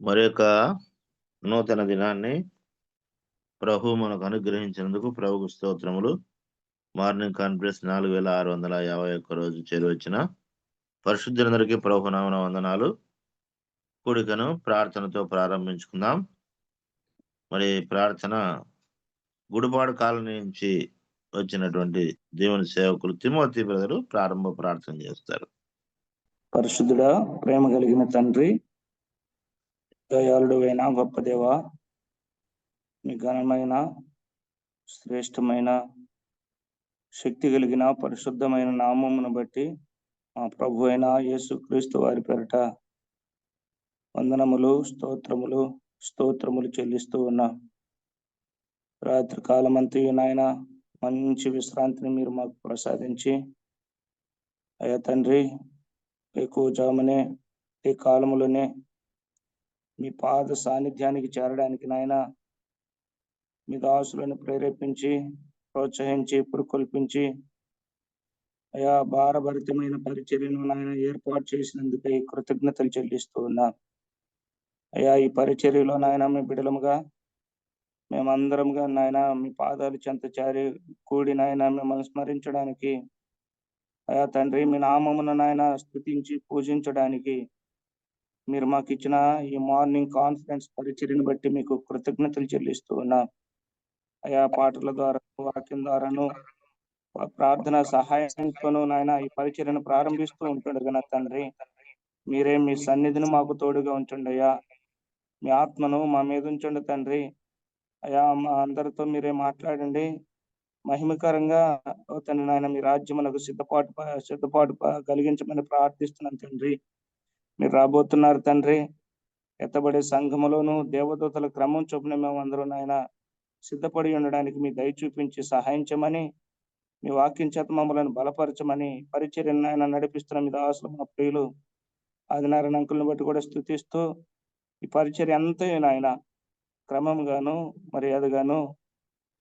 మరి యొక్క నూతన దినాన్ని ప్రభు మనకు అనుగ్రహించినందుకు ప్రభుకు స్తోత్రములు. మార్నింగ్ కాన్ఫరెన్స్ 4651 రోజు చేరువచ్చిన పరిశుద్ధులందరికీ ప్రభు నామమున వందనాలు. కూడికను ప్రార్థనతో ప్రారంభించుకుందాం. మరి ప్రార్థన గుడిపాడు కాలనీ నుంచి వచ్చినటువంటి దేవుని సేవకులు తిమోతి బ్రదరు ప్రారంభ ప్రార్థన చేస్తారు. పరిశుద్ధుడా, ప్రేమ కలిగిన తండ్రి, దయాళుడు అయిన గొప్ప దేవ, మీ ఘనమైన శ్రేష్టమైన శక్తి కలిగిన పరిశుద్ధమైన నామమును బట్టి మా ప్రభు అయిన యేసుక్రీస్తు వారి పేరిట వందనములు, స్తోత్రములు చెల్లిస్తూ ఉన్నా. రాత్రి కాలమంతా నాయన మంచి విశ్రాంతిని మీరు మాకు ప్రసాదించి, అయ్యా తండ్రి, ఎక్కువ జామునే ఈ కాలములోనే మీ పాద సాన్నిధ్యానికి చేరడానికి నాయన మీ దాసులను ప్రేరేపించి, ప్రోత్సహించి, పురుకొల్పించి, అయా భారభరితమైన పరిచర్యను నాయన ఏర్పాటు చేసినందుకై కృతజ్ఞతలు చెల్లిస్తూ ఉన్నా. అయా ఈ పరిచర్యలో నాయన మీ బిడలముగా మేమందరంగా నాయన మీ పాదాలు చెంత చేరి కూడి నాయన మిమ్మల్ని స్మరించడానికి, అయా తండ్రి మీ నామమును నాయన స్తుతించి పూజించడానికి మీరు మాకు ఇచ్చిన ఈ మార్నింగ్ కాన్ఫరెన్స్ పరిచర్యను బట్టి మీకు కృతజ్ఞతలు చెల్లిస్తూ ఉన్నా. అయా పాటల ద్వారా, వాక్యం ద్వారాను, ప్రార్థన సహాయంతోనూ నాయన ఈ పరిచర్యను ప్రారంభిస్తూ ఉంటుండగా నా తండ్రి, మీరే మీ సన్నిధిని మాకు తోడుగా ఉంచండి అయ్యా. మీ ఆత్మను మా మీద ఉంచండి తండ్రి. అయా మా అందరితో మీరే మాట్లాడండి. మహిమకరంగా తండ్రి నాయన మీ రాజ్యమునకు సిద్ధపాటు కలిగించమని ప్రార్థిస్తున్నాను తండ్రి. మీరు రాబోతున్నారు తండ్రి. ఎత్తబడే సంఘములోను దేవదూతల క్రమం చొప్పున మేము అందరూ నాయన సిద్ధపడి ఉండడానికి మీ దయ చూపించి సహాయం చేయమని, మీ వాక్యం చేత మమ్మల్ని బలపరచమని, పరిచర్యను నాయన నడిపిస్తున్న మీ దాసులు మా ప్రియులు ఆదినారాయణ అంకుల్ని బట్టి కూడా స్తుతిస్తూ, ఈ పరిచర్య అంతా నాయన క్రమంగాను మర్యాదగాను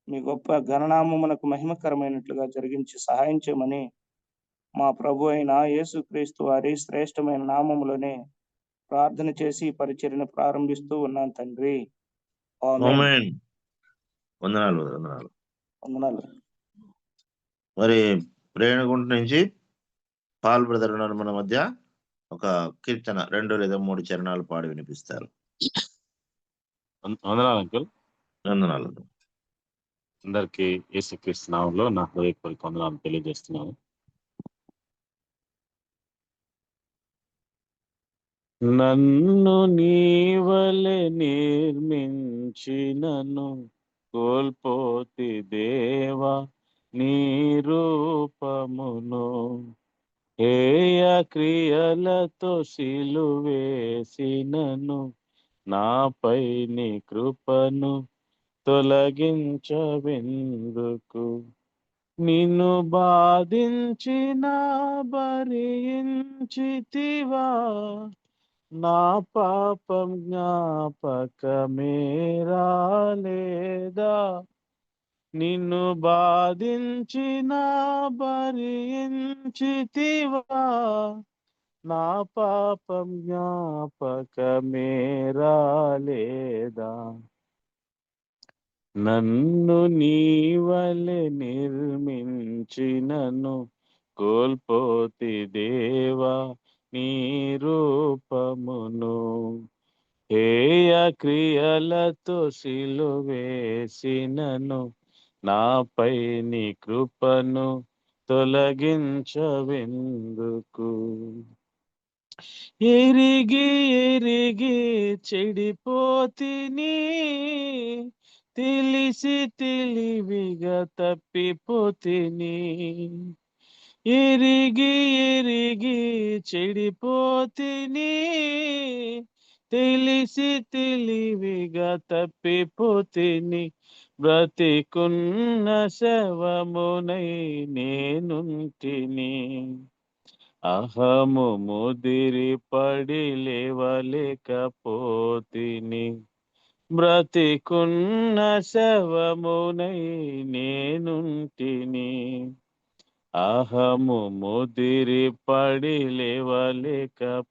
మీ గొప్ప ఘననామమునకు మహిమకరమైనట్లుగా జరిగించి సహాయం చేయమని మా ప్రభు అయిన యేసుక్రీస్తు వారి శ్రేష్టమైన నామములోనే ప్రార్థన చేసి ఈ పరిచర్యను ప్రారంభిస్తూ ఉన్నాను తండ్రి. ఆమేన్. వందనాలు వందనాలు. వందనాలు. మరి రేణుగుంట నుంచి పాల్ బ్రదర్ ఉన్నారు మన మధ్య. ఒక కీర్తన 2 లేదా 3 చరణాలు పాడి వినిపిస్తారు. వందనాలు అంకుల్. వందనాలు. అందరికీ యేసుక్రీస్తు నామములో నా హృదయపూర్వక వందనాలు తెలియజేస్తున్నాను. నన్ను నీవలె నిర్మించినను కోల్పోతి దేవా నీ రూపమును, హేయ క్రియలతో సిలువేసినను నాపై నీ కృపను తొలగించవెందుకు. నిన్ను బాధించిన భరించితివా, నా పాపం జ్ఞాపకమే రాలేదా. నిన్ను బాధించిన భరించితివా, నా పాపం జ్ఞాపకమే రాలేదా. నన్ను నీవలె నిర్మించినను కోల్పోతి దేవా నీ రూపమును, హేయ క్రియలతో సిలువేసినను నాపై నీ కృపను తొలగించవెందుకు. ఎరిగి ఎరిగి చెడిపోతిని, తెలిసి తెలివిగా తప్పిపోతిని. ఎరిగి ఎరిగి చెడిపోతిని, తెలిసి తెలివిగా తప్పిపోతిని. బ్రతికున్న శవమునై నేనుంటిని, అహము ముదిరి పడి లేవలేకపోతిని. బ్రతికున్న శవమునై నేనుంటిని, అహము ముదిరి పడి లేవలేకపోతిని.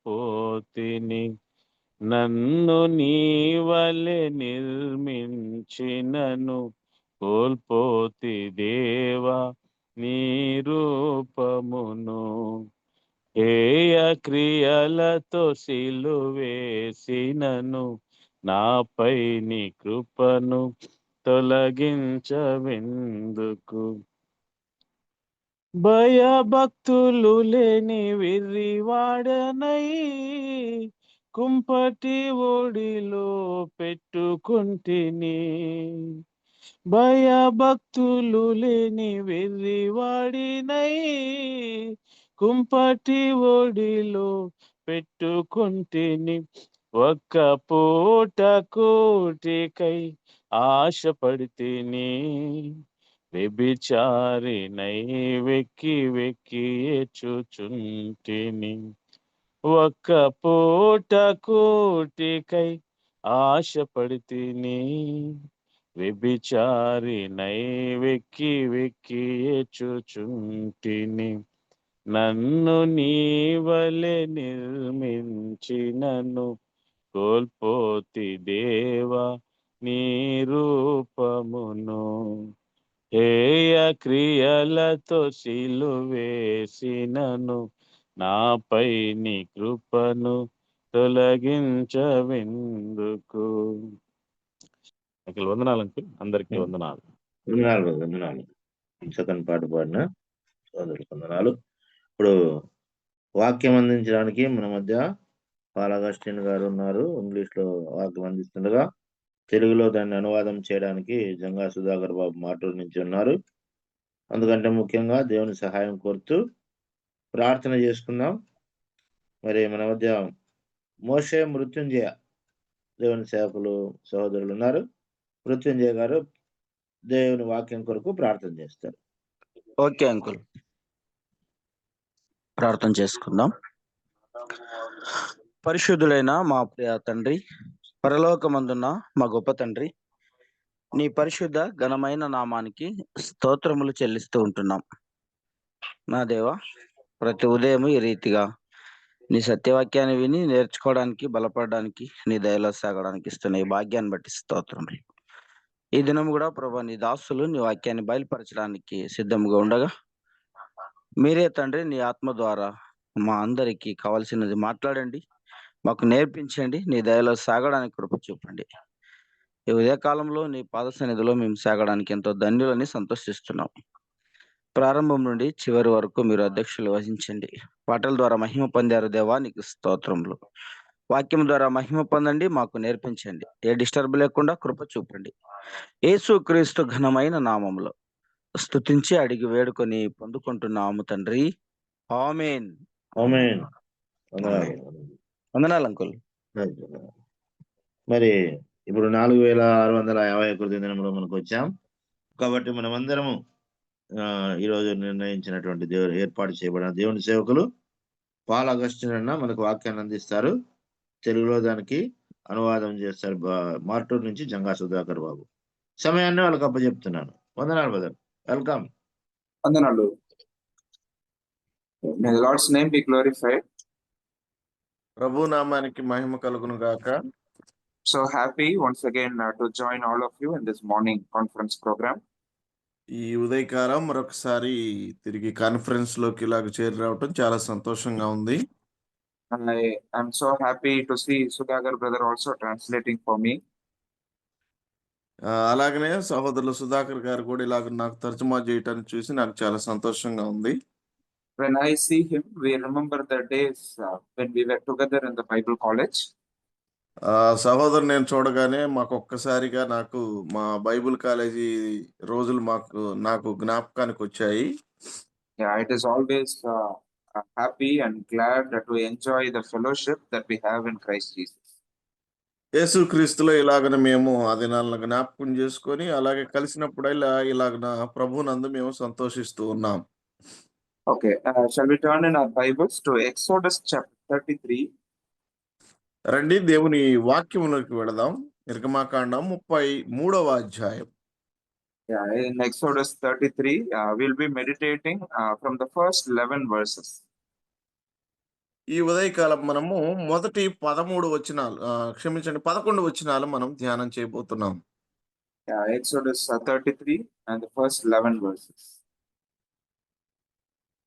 నన్ను నీవలె నిర్మించినను కోల్పోతి దేవా నీ రూపమును. హేయ క్రియలతో సిలువేసినను నాపై నీ కృపను తొలగించవెందుకు. భయభక్తులు లేని వెర్రివాడనై కుంపటి ఒడిలో పెట్టుకుంటిని. భయభక్తులు లేని వెర్రివాడినై కుంపటి ఒడిలో పెట్టుకుంటిని. ఒక్క పూట కోటికై ఆశపడితిని. వ్యభిచారినై వెక్కి వెక్కి ఏడ్చుచుంటిని. ఒక్క పూట కోటికై ఆశపడితిని. వ్యభిచారినై వెక్కి వెక్కి ఏడ్చుచుంటిని. నన్ను నీవలె నిర్మించినను కోల్పోతి దేవా నీ రూపమును. హేయ క్రియలతో సిలువేసినను నాపై నీ కృపను తొలగించవెందుకు. అంకుల్ వందనాలు అంకుల్, అందరికీ వందనాలు. వందనాలు. సెకండ్ పాట పాడిన సోదరులకు వందనాలు. ఇప్పుడు వాక్యం అందించడానికి మన మధ్య పాల్ అగస్టిన్ గారు ఉన్నారు. ఇంగ్లీష్ లో వాక్యం అందిస్తుండగా తెలుగులో దాన్ని అనువాదం చేయడానికి జంగా సుధాకర్ బాబు మాటూరు నుంచి ఉన్నారు. అందుకంటే ముఖ్యంగా దేవుని సహాయం కోరుతూ ప్రార్థన చేసుకుందాం. మరి మన మధ్య మోషే మృత్యుంజయ దేవుని సేవకులు సహోదరులు ఉన్నారు. మృత్యుంజయ గారు దేవుని వాక్యం కొరకు ప్రార్థన చేస్తారు. ఓకే అంకుల్, ప్రార్థన చేసుకుందాం. పరిశుద్ధులైన మా ప్రియ తండ్రి, పరలోకమందున్న మా గొప్ప తండ్రి, నీ పరిశుద్ధ ఘనమైన నామానికి స్తోత్రములు చెల్లిస్తూ ఉంటున్నాం. నా దేవ, ప్రతి ఉదయం ఈ రీతిగా నీ సత్యవాక్యాన్ని విని నేర్చుకోవడానికి, బలపడడానికి, నీ దయలో సాగడానికి ఇస్తున్న ఈ భాగ్యాన్ని బట్టి స్తోత్రములు. ఈ దినం కూడా ప్రభా నీ దాసులు నీ వాక్యాన్ని బయలుపరచడానికి సిద్ధంగా ఉండగా మీరే తండ్రి నీ ఆత్మ ద్వారా మా అందరికీ కావాల్సినది మాట్లాడండి, మాకు నేర్పించండి, నీ దయలో సాగడానికి కృప చూపండి. ఈ ఉదయకాలంలో నీ పాద సన్నిధిలో మేము సాగడానికి ఎంతో ధన్యులని సంతోషిస్తున్నాం. ప్రారంభం నుండి చివరి వరకు మీరు అధ్యక్షులు వహించండి. పాటల ద్వారా మహిమ పొందారు దేవా, నీకు స్తోత్రములు. వాక్యం ద్వారా మహిమ పొందండి, మాకు నేర్పించండి, ఏ డిస్టర్బ్ లేకుండా కృప చూపండి. యేసు క్రీస్తు ఘనమైన నామములో స్తుతించి అడిగి వేడుకొని పొందుకుంటున్నాము తండ్రి, ఆమేన్. ఆమేన్. వందనాలు అంకుల్. మరి ఇప్పుడు 4651 దినంలో మనకు వచ్చాం. కాబట్టి మనమందరము ఈరోజు నిర్ణయించినటువంటి ఏర్పాటు చేయబడిన దేవుని సేవకులు పాల్ అగస్టిన్ అన్న మనకు వాక్యాన్ని అందిస్తారు. తెలుగులో దానికి అనువాదం చేస్తారు మార్టూర్ నుంచి జంగా సుధాకర్ బాబు. సమయాన్ని వాళ్ళకి అప్పచెప్తున్నాను. వందనాలు బ్రదర్, వెల్కమ్. వందనాలు. May the Lord's name be glorified. ప్రభు నామానికి మహిమ కలుగును గాక. So happy once again to join all of you in this morning conference program. ఈ ఉదయకాలం మరొకసారి తిరిగి కాన్ఫరెన్స్ లోకి ఇలాగ చేరి రావటం చాలా సంతోషంగా ఉంది. I am so happy to see Sudhakar brother also translating for me. అలాగనే సహోదరులు సుధాకర్ గారు కూడా ఇలాగ నాకు తర్జుమా చేయటాన్ని చూసి నాకు చాలా సంతోషంగా ఉంది. When I see him, we remember the days when we were together in the Bible college. సహోదరు నేను చూడగానే మాకు ఒక్కసారిగా నాకు మా బైబిల్ కాలేజీ రోజులు నాకు జ్ఞాపకానికి వచ్చాయి. Yeah, it is always happy and glad to enjoy the fellowship that we have in Christ Jesus. యేసు క్రీస్తులో ఇలాగన మేము ఆ దినాలను జ్ఞాపకం చేసుకొని అలాగే కలిసినప్పుడల్లా ఇలాగన ప్రభునందు మేము సంతోషిస్తూ ఉన్నాం. Okay, shall we turn in our Bibles to Exodus chapter 33? రండి దేవుని వాక్యములోకి వెళదాం. నిర్గమాకాండం 33వ అధ్యాయం. Yeah, in Exodus 33, we'll be meditating from the first 11 verses. ఈ ఉదయకాలం మనము మొదటి 13 వచనాలు క్షమించండి 11 వచనాలు మనం ధ్యానం చేయబోతున్నాం. Yeah, Exodus 33 and the first 11 verses.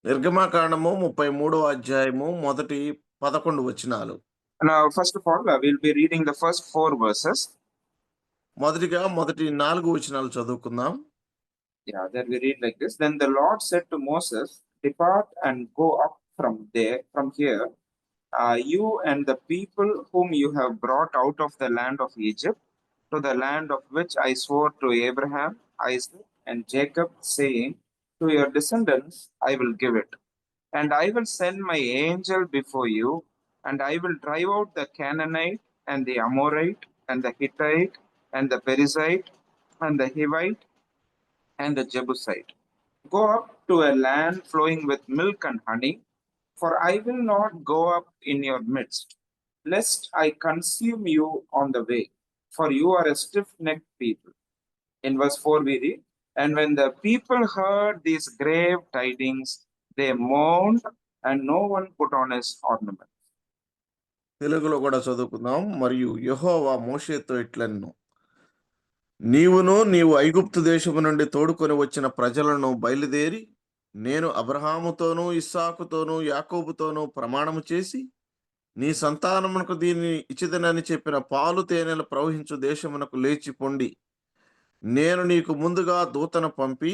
నిర్గమాకాండము 33వ అధ్యాయము మొదటి 11 వచనాలు. Now, first of all, we'll be reading the first 4 verses. మొదటిగా మొదటి 4 వచనాలు చదువుకుందాం. Yeah, then we read like this. Then the Lord said to Moses, "Depart and go up from here, you and the people whom you have brought out of the land of Egypt, to the land of which I swore to Abraham, Isaac, and Jacob, saying, to your descendants I will give it. And I will send my angel before you, and I will drive out the Canaanite, and the Amorite, and the Hittite, and the Perizzite, and the Hivite, and the Jebusite. Go up to a land flowing with milk and honey, for I will not go up in your midst, lest I consume you on the way, for you are a stiff-necked people." In verse 4 we read, "And when the people heard these grave tidings, they mourned, and no one put on his ornament." తెలుగులో కూడా చదువుకుందాం. మరియు యెహోవా మోషేతో ఇట్లనెను, నీవు ఐగుప్తు దేశము నుండి తోడుకొని వచ్చిన ప్రజలను బయలుదేరి నేను అబ్రహాముతోనూ ఇస్సాకుతోనూ యాకోబుతోనూ ప్రమాణము చేసి నీ సంతానమునకు దీన్ని ఇచ్చిదనని చెప్పిన పాలు తేనెలు ప్రవహించు దేశమునకు లేచి పొండి. నేను నీకు ముందుగా దూతను పంపి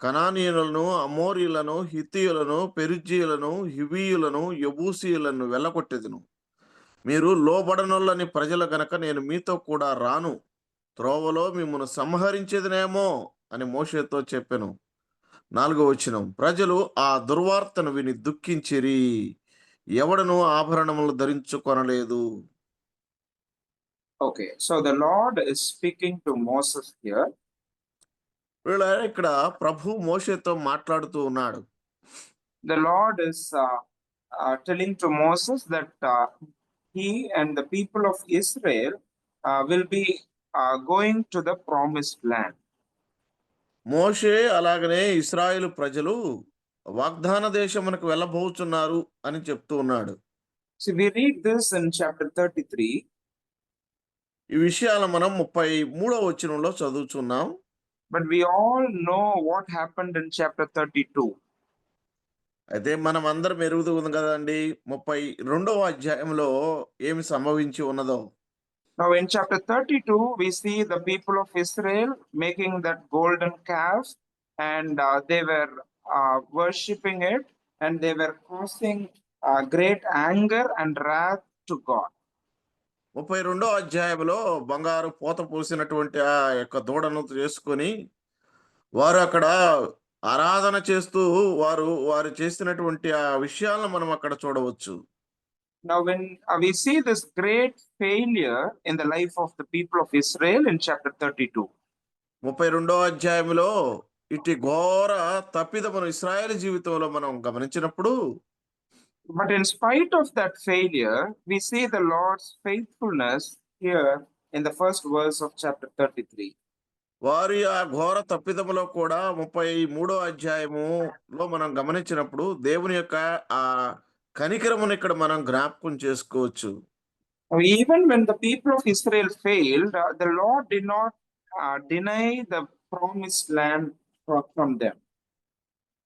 కనానీయులను, అమోరీయులను, హిత్తీయులను, పెరిజ్జీయులను, హివీయులను, యెబూసీయులను వెళ్ళగొట్టెదను. మీరు లోబడనొల్లని ప్రజలు గనక నేను మీతో కూడా రాను, త్రోవలో మిమ్మును సంహరించేదనేమో అని మోషేతో చెప్పెను. 4వ వచనం, ప్రజలు ఆ దుర్వార్తను విని దుఃఖించిరి, ఎవడను ఆభరణములు ధరించుకొనలేదు. Okay, so the Lord is speaking to Moses here. ఇక్కడ ప్రభు మోషేతో మాట్లాడుతూ ఉన్నాడు. The Lord is telling to Moses that he and the people of Israel will be going to the promised land. మోషే అలాగనే ఇశ్రాయేలు ప్రజలు వాగ్దాన దేశమునకు వెళ్ళబోతున్నారు అని చెప్తూ ఉన్నాడు. So we read this in chapter 33. ఈ విషయాలు మనం 33వ వచనంలో చదువుతున్నాం. But we all know what happened in chapter 32. అయితే మనం అందరం ఎరుగుతుంది కదండి 32వ అధ్యాయంలో ఏమి సంభవించి ఉన్నదో. Now in chapter 32 we see the people of Israel making that golden calf, and they were worshipping it, and they were causing great anger and wrath to God. 32వ అధ్యాయంలో బంగారు పోత పోసినటువంటి ఆ యొక్క దూడను చేసుకొని వారు అక్కడ ఆరాధన చేస్తూ వారు చేసినటువంటి ఆ విషయాలను మనం అక్కడ చూడవచ్చు. Now when we see this great failure in the life of the people of Israel in chapter 32. 32వ అధ్యాయంలో ఇటు ఘోర తప్పిదమును ఇశ్రాయేలు జీవితంలో మనం గమనించినప్పుడు, but in spite of that failure, we see the Lord's faithfulness here in the first verse of chapter 33. వారి ఆ ఘోర తప్పిదములో కూడా 33వ అధ్యాయములో మనం గమనించినప్పుడు దేవుని యొక్క ఆ కనికరమును ఇక్కడ మనం జ్ఞాపకం చేసుకోవచ్చు. Even when the people of Israel failed, the Lord did not deny the promised land from them.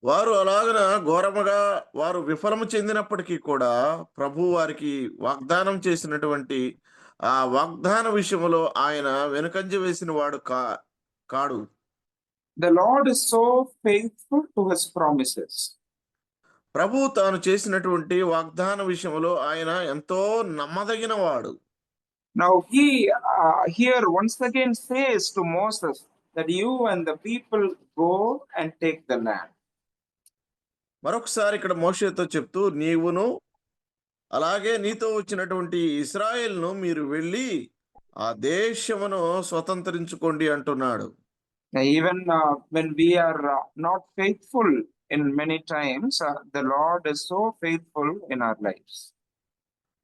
వారు అలాగన ఘోరముగా వారు విఫలము చెందినప్పటికీ కూడా ప్రభు వారికి వాగ్దానం చేసినటువంటి ఆ వాగ్దాన విషయంలో ఆయన వెనుకంజ వేసిన వాడు కాడు. The Lord is so faithful to his promises. ప్రభు తాను చేసినటువంటి వాగ్దాన విషయంలో ఆయన ఎంతో నమ్మదగిన వాడు. Now he here once again says to Moses that you and the people go and take the land. మరొకసారి ఇక్కడ మోషేతో చెప్తూ, నీవును అలాగే నీతో వచ్చినటువంటి ఇశ్రాయేలును మీరు వెళ్ళి ఆ దేశమును స్వతంత్రించుకోండి అంటున్నాడు. Even when we are not faithful in many times, the Lord is so faithful in our lives.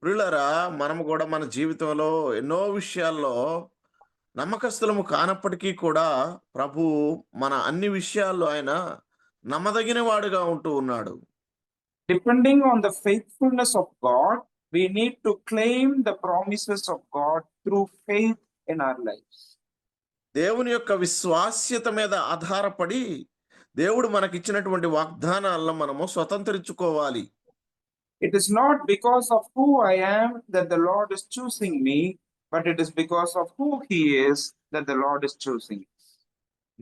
ప్రియులారా, మనము కూడా మన జీవితంలో ఎన్నో విషయాల్లో నమ్మకస్తులము కానప్పటికీ కూడా ప్రభు మన అన్ని విషయాల్లో ఆయన నమ్మదగిన వాడుగా ఉంటూ ఉన్నాడు. depending on the faithfulness of God, we need to claim the promises of God through faith in our lives. దేవుని యొక్క విశ్వాస్యత మీద ఆధారపడి దేవుడు మనకిచ్చినటువంటి వాగ్దానాలను మనము స్వతంత్రించుకోవాలి. It is not because of who I am that the Lord is choosing me, but it is because of who He is that the Lord is choosing us.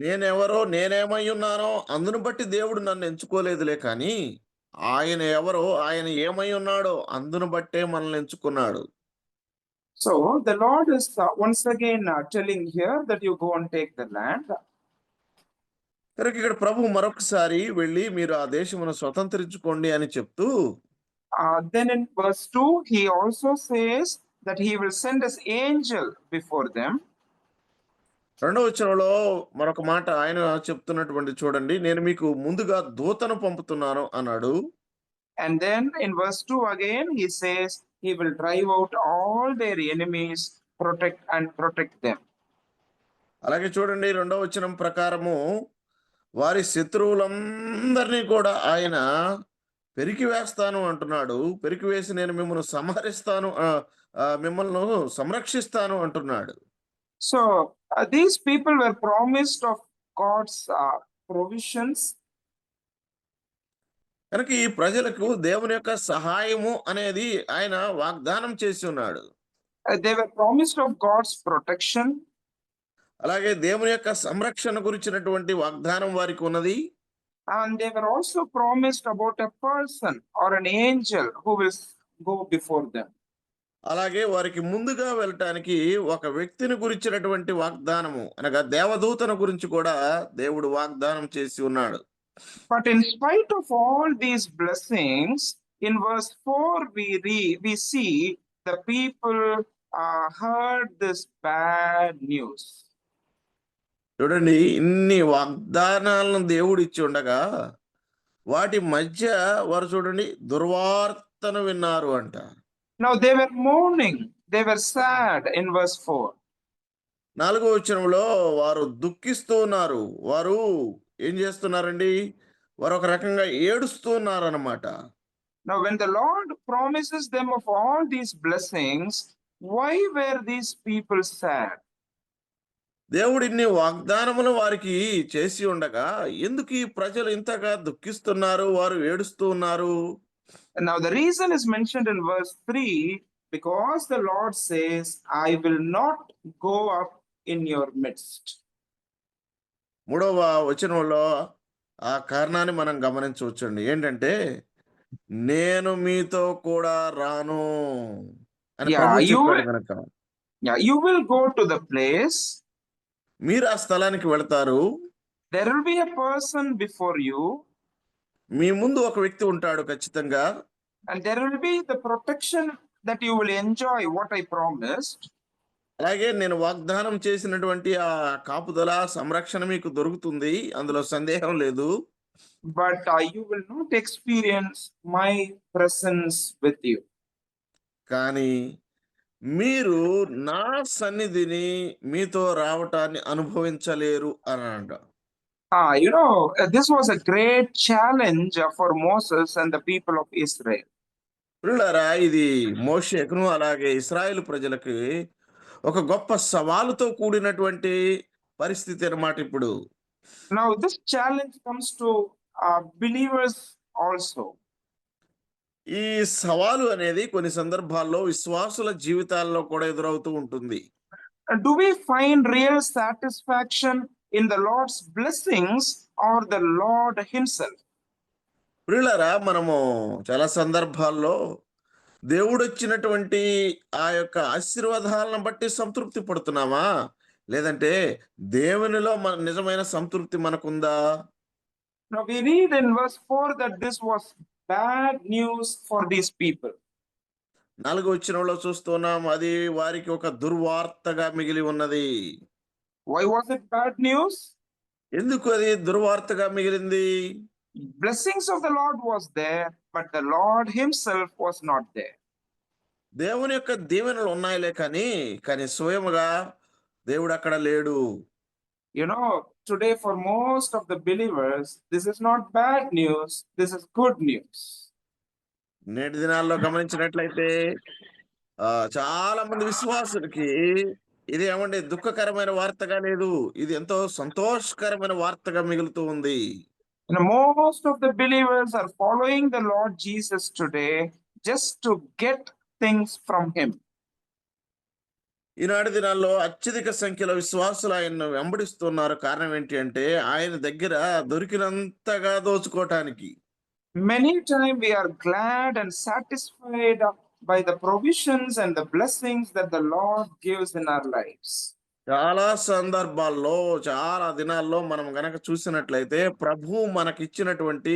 నేనెవరో నేనేమై ఉన్నానో అందును బట్టి దేవుడు నన్ను ఎంచుకోలేదులే కానీ ఆయన ఎవరో ఆయన ఏమై ఉన్నాడో అందును బట్టే మనల్ని ఎంచుకున్నాడు. So the Lord is once again telling here that you go and take the land. కనుక ఇక్కడ ప్రభు మరొకసారి వెళ్ళి మీరు ఆ దేశమును స్వతంత్రించుకోండి అని చెప్తూ Then in verse 2, he also says that he will send his angel before them. రెండవ వచనంలో మరొక మాట ఆయన చెప్తున్నటువంటి చూడండి, నేను మీకు ముందుగా దూతను పంపుతున్నాను అన్నాడు. And then in verse 2 again, he says he will drive out all their enemies, protect them. అలాగే చూడండి రెండవ వచనం ప్రకారము వారి శత్రువులందరినీ కూడా ఆయన పెరికివేస్తాను అంటున్నాడు. పెరికివేసి నేను మిమ్మల్ని సంహరిస్తాను, మిమ్మల్ని సంరక్షిస్తాను అంటున్నాడు. So these people were promised of God's provisions. కనుక ఈ ప్రజలకు దేవుని యొక్క సహాయము అనేది ఆయన వాగ్దానం చేసి ఉన్నాడు. They were promised of God's protection. అలాగే దేవుని యొక్క సంరక్షణ గురించినటువంటి వాగ్దానం వారికి ఉన్నది. And they were also promised about a person or an angel who will go before them. అలాగే వారికి ముందుగా వెళ్ళటానికి ఒక వ్యక్తిని గురించినటువంటి వాగ్దానము అనగా దేవదూతను గురించి కూడా దేవుడు వాగ్దానం చేసి ఉన్నాడు. But in spite of all these blessings, in verse 4 we see the people heard this bad news. చూడండి, ఇన్ని వాగ్దానాలను దేవుడు ఇచ్చి ఉండగా వాటి మధ్య వారు చూడండి దుర్వార్తను విన్నారు అంట. Now they were mourning, they were sad in verse 4. 4వ వచనంలో వారు దుఃఖిస్తూ ఉన్నారు. వారు ఏం చేస్తున్నారండి? వారు ఒక రకంగా ఏడుస్తూ ఉన్నారు అన్నమాట. Now when the Lord promises them of all these blessings, why were these people sad? దేవుడు ఇన్ని వాగ్దానములు వారికి చేసి ఉండగా ఎందుకు ఈ ప్రజలు ఇంతగా దుఃఖిస్తున్నారు, వారు ఏడుస్తూ ఉన్నారు? And now the reason is mentioned in verse 3, because the Lord says, I will not go up in your midst. 3వ వచనంలో ఆ కారణాన్ని మనం గమనించవచ్చండి. ఏంటంటే నేను మీతో కూడా రాను అని ప్రభు చెప్పాడు. కనుక You will go to the place. మీరు ఆ స్థలానికి వెళతారు. There will be a person before you. మీ ముందు ఒక వ్యక్తి ఉంటాడు ఖచ్చితంగా. And there will be the protection that you will enjoy, what I promised. అలాగే నేను వాగ్దానం చేసినటువంటి ఆ కాపుదల సంరక్షణ మీకు దొరుకుతుంది, అందులో సందేహం లేదు. But you will not experience my presence with you. కానీ మీరు నా సన్నిధిని మీతో రావటాన్ని అనుభవించలేరు అని అంట. This was a great challenge for Moses and the people of Israel. పిల్లరా, ఇది మోషేకును అలాగే ఇశ్రాయేలు ప్రజలకి ఒక గొప్ప సవాలుతో కూడినటువంటి పరిస్థితి అన్నమాట. ఇప్పుడు Now this challenge comes to believers also. ఈ సవాలు అనేది కొన్ని సందర్భాల్లో విశ్వాసుల జీవితాల్లో కూడా ఎదురవుతూ ఉంటుంది. Do we find real satisfaction in the Lord's blessings or the Lord himself? ప్రియులారా, మనము చాలా సందర్భాల్లో దేవుడు వచ్చినటువంటి ఆ యొక్క ఆశీర్వాదాలను బట్టి సంతృప్తి పడుతున్నామా, లేదంటే దేవునిలో నిజమైన సంతృప్తి మనకుందా? Now we read in verse 4 that this was bad news for these people. 4వ వచనంలో చూస్తున్నాం, అది వారికి ఒక దుర్వార్తగా మిగిలి ఉన్నది. Why was it bad news? ఎందుకు అది దుర్వార్తగా మిగిలింది? Blessings of the Lord was there, but the Lord himself was not there. దేవుని యొక్క దీవెనలు ఉన్నాయిలే కానీ స్వయముగా దేవుడు అక్కడ లేడు. Today for most of the believers, this is not bad news, this is good news. నేటి దినాల్లో గమనించినట్లయితే చాలా మంది విశ్వాసులకి ఇది ఏమండి దుఃఖకరమైన వార్తగా లేదు, ఇది ఎంతో సంతోషకరమైన వార్తగా మిగులుతూ ఉంది. Most of the believers are following the Lord Jesus today just to get things from him. ఈనాటి దినాల్లో అత్యధిక సంఖ్యలో విశ్వాసులు ఆయన్ను వెంబడిస్తున్నారు. కారణం ఏంటి అంటే ఆయన దగ్గర దొరికినంతగా దోచుకోవటానికి. Many times we are glad and satisfied by the provisions and the blessings that the Lord gives in our lives. చాలా సందర్భాల్లో చాలా దినాల్లో మనం గనక చూసినట్లయితే ప్రభువు మనకిచ్చినటువంటి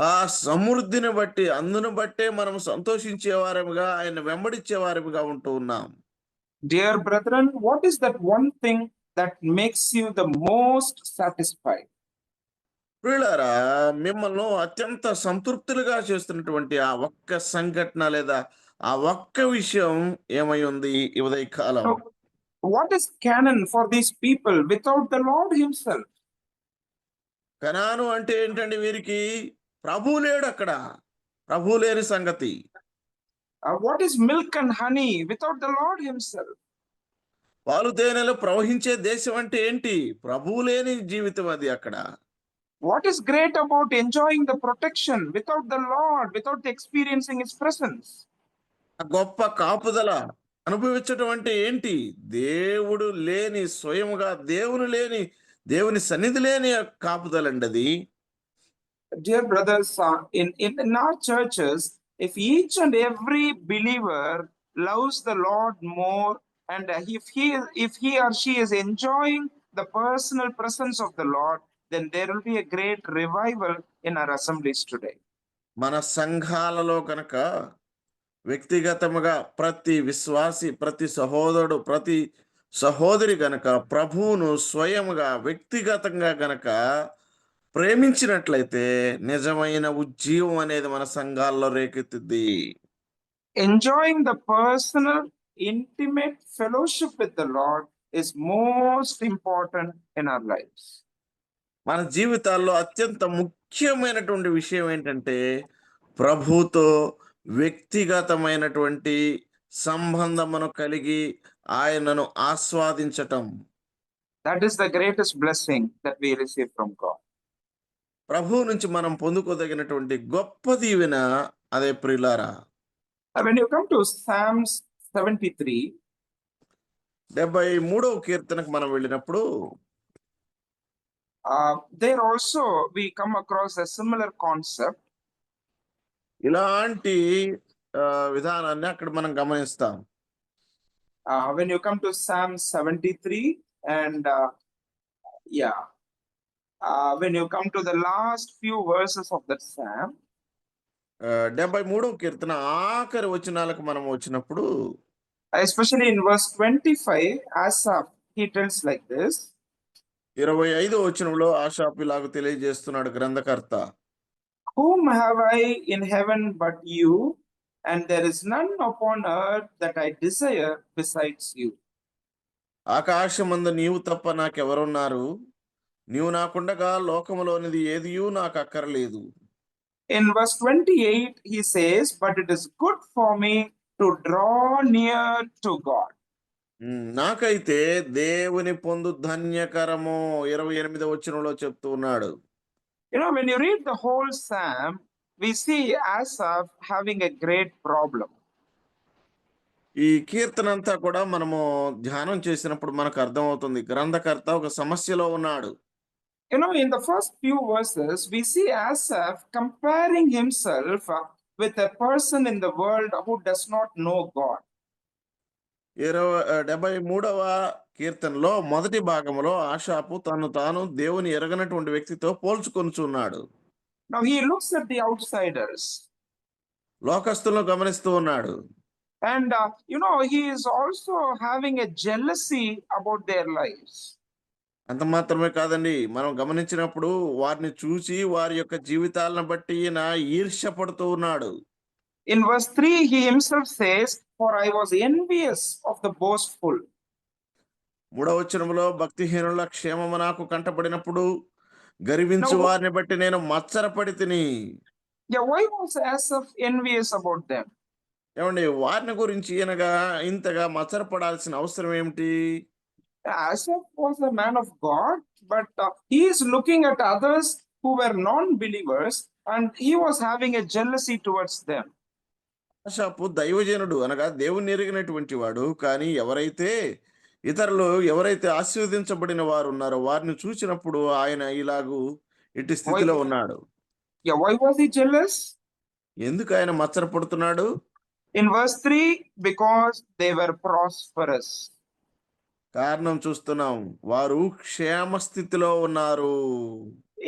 ఆ సమృద్ధిని బట్టి అందును బట్టే మనం సంతోషించేవారముగా ఆయన వెంబడించేవారముగా ఉంటూ ఉన్నాం. Dear brethren, what is that one thing that makes you the most satisfied? ప్రియులారా, మిమ్మల్ని అత్యంత సంతృప్తులుగా చేస్తున్నటువంటి ఆ ఒక్క సంఘటన లేదా ఆ ఒక్క విషయం ఏమై ఉంది ఈ ఉదయకాలం? So, what is Canaan for these people without the Lord himself? కనాను అంటే ఏంటండి? వీరికి ప్రభు లేడు అక్కడ, ప్రభు లేని సంగతి. What is milk and honey without the Lord himself? పాలు తేనెలు ప్రవహించే దేశం అంటే ఏంటి? ప్రభువు లేని జీవితం అది అక్కడ. What is great about enjoying the protection without the Lord, without experiencing his presence? ఆ గొప్ప కాపుదల అనుభవించటం అంటే ఏంటి? దేవుడు లేని, స్వయముగా దేవుని సన్నిధి లేని కాపుదలండి అది. Dear brothers, in our churches, if each and every believer loves the Lord more, and if he or she is enjoying the personal presence of the Lord, then there will be a great revival in our assemblies today. మన సంఘాలలో కనుక వ్యక్తిగతముగా ప్రతి విశ్వాసి, ప్రతి సహోదరుడు, ప్రతి సహోదరి గనక ప్రభువును స్వయముగా వ్యక్తిగతంగా గనక ప్రేమించినట్లయితే నిజమైన ఉజ్జీవం అనేది మన సంఘాల్లో రేకెత్తుద్ది. Enjoying the personal, intimate fellowship with the Lord is most important in our lives. మన జీవితాల్లో అత్యంత ముఖ్యమైనటువంటి విషయం ఏంటంటే ప్రభుతో వ్యక్తిగతమైనటువంటి సంబంధమును కలిగి ఆయనను ఆస్వాదించటం. That is the greatest blessing that we receive from God. ప్రభు నుంచి మనం పొందుకోదగినటువంటి గొప్ప దీవెన అదే ప్రియులారా. When you come to Psalms 73, 73వ కీర్తనకు మనం వెళ్ళినప్పుడు there also we come across a similar concept. ఇలాంటి విధానాన్ని అక్కడ మనం గమనిస్తాం. When you come to Psalm 73 and when you come to the last few verses of that Psalm, 73వ కీర్తన ఆఖరి వచనాలకు మనం వచ్చినప్పుడు especially in verse 25, Asaph, he tells like this. 25వ వచనంలో ఆషాపు ఇలాగ తెలియజేస్తున్నాడు గ్రంథకర్త. Whom have I in heaven but you, and there is none upon earth that I desire besides you. ఆకాశమందు నీవు తప్ప నాకెవరున్నారు? నీవు నాకుండగా లోకములోనిది ఏదియూ నాకు అక్కరలేదు. In verse 28, he says, but it is good for me to draw near to God. నాకైతే దేవుని పొందు ధన్యకరము 28వ వచనంలో చెప్తూ ఉన్నాడు. You know, when you read the whole Psalm, we see Asaph having a great problem. ఈ కీర్తన అంతా కూడా మనము ధ్యానం చేసినప్పుడు మనకు అర్థమవుతుంది గ్రంథకర్త ఒక సమస్యలో ఉన్నాడు. You know, in the first few verses, we see Asaph comparing himself with a person in the world who does not know God. 73వ కీర్తనలో మొదటి భాగంలో ఆషాపు తాను దేవుని ఎరగనటువంటి వ్యక్తితో పోల్చుకొనుచున్నాడు. Now he looks at the outsiders. లోకస్తులను గమనిస్తూ ఉన్నాడు. And you know, he is also having a jealousy about their lives. అంత మాత్రమే కాదండి, మనం గమనించినప్పుడు వారిని చూసి వారి యొక్క జీవితాలను బట్టి ఈయన ఈర్ష్య పడుతూ ఉన్నాడు. In verse 3, he himself says, for I was envious of the boastful. 3వ వచనంలో భక్తిహీనుల క్షేమము నాకు కంటపడినప్పుడు గర్వించు వారిని బట్టి నేను మత్సరపడి తిని. Yeah, why was Asaph envious about them? ఏమండి వారిని గురించి ఈయనగా ఇంతగా మచ్చరపడాల్సిన అవసరం ఏమిటి? Asaph was a man of God, but he is looking at others who were non-believers, and he was having a jealousy towards them. ఆషాపు దైవజనుడు అనగా దేవుని ఎరిగినటువంటి వాడు. కానీ ఎవరైతే ఆశీర్వదించబడిన వారు ఉన్నారో వారిని చూసినప్పుడు ఆయన ఇలాగూ ఇట్టి స్థితిలో ఉన్నాడు. Yeah, why was he jealous? ఎందుకు ఆయన మచ్చరపడుతున్నాడు? In verse 3, because they were prosperous. కారణం చూస్తున్నాం, వారు క్షేమ స్థితిలో ఉన్నారు.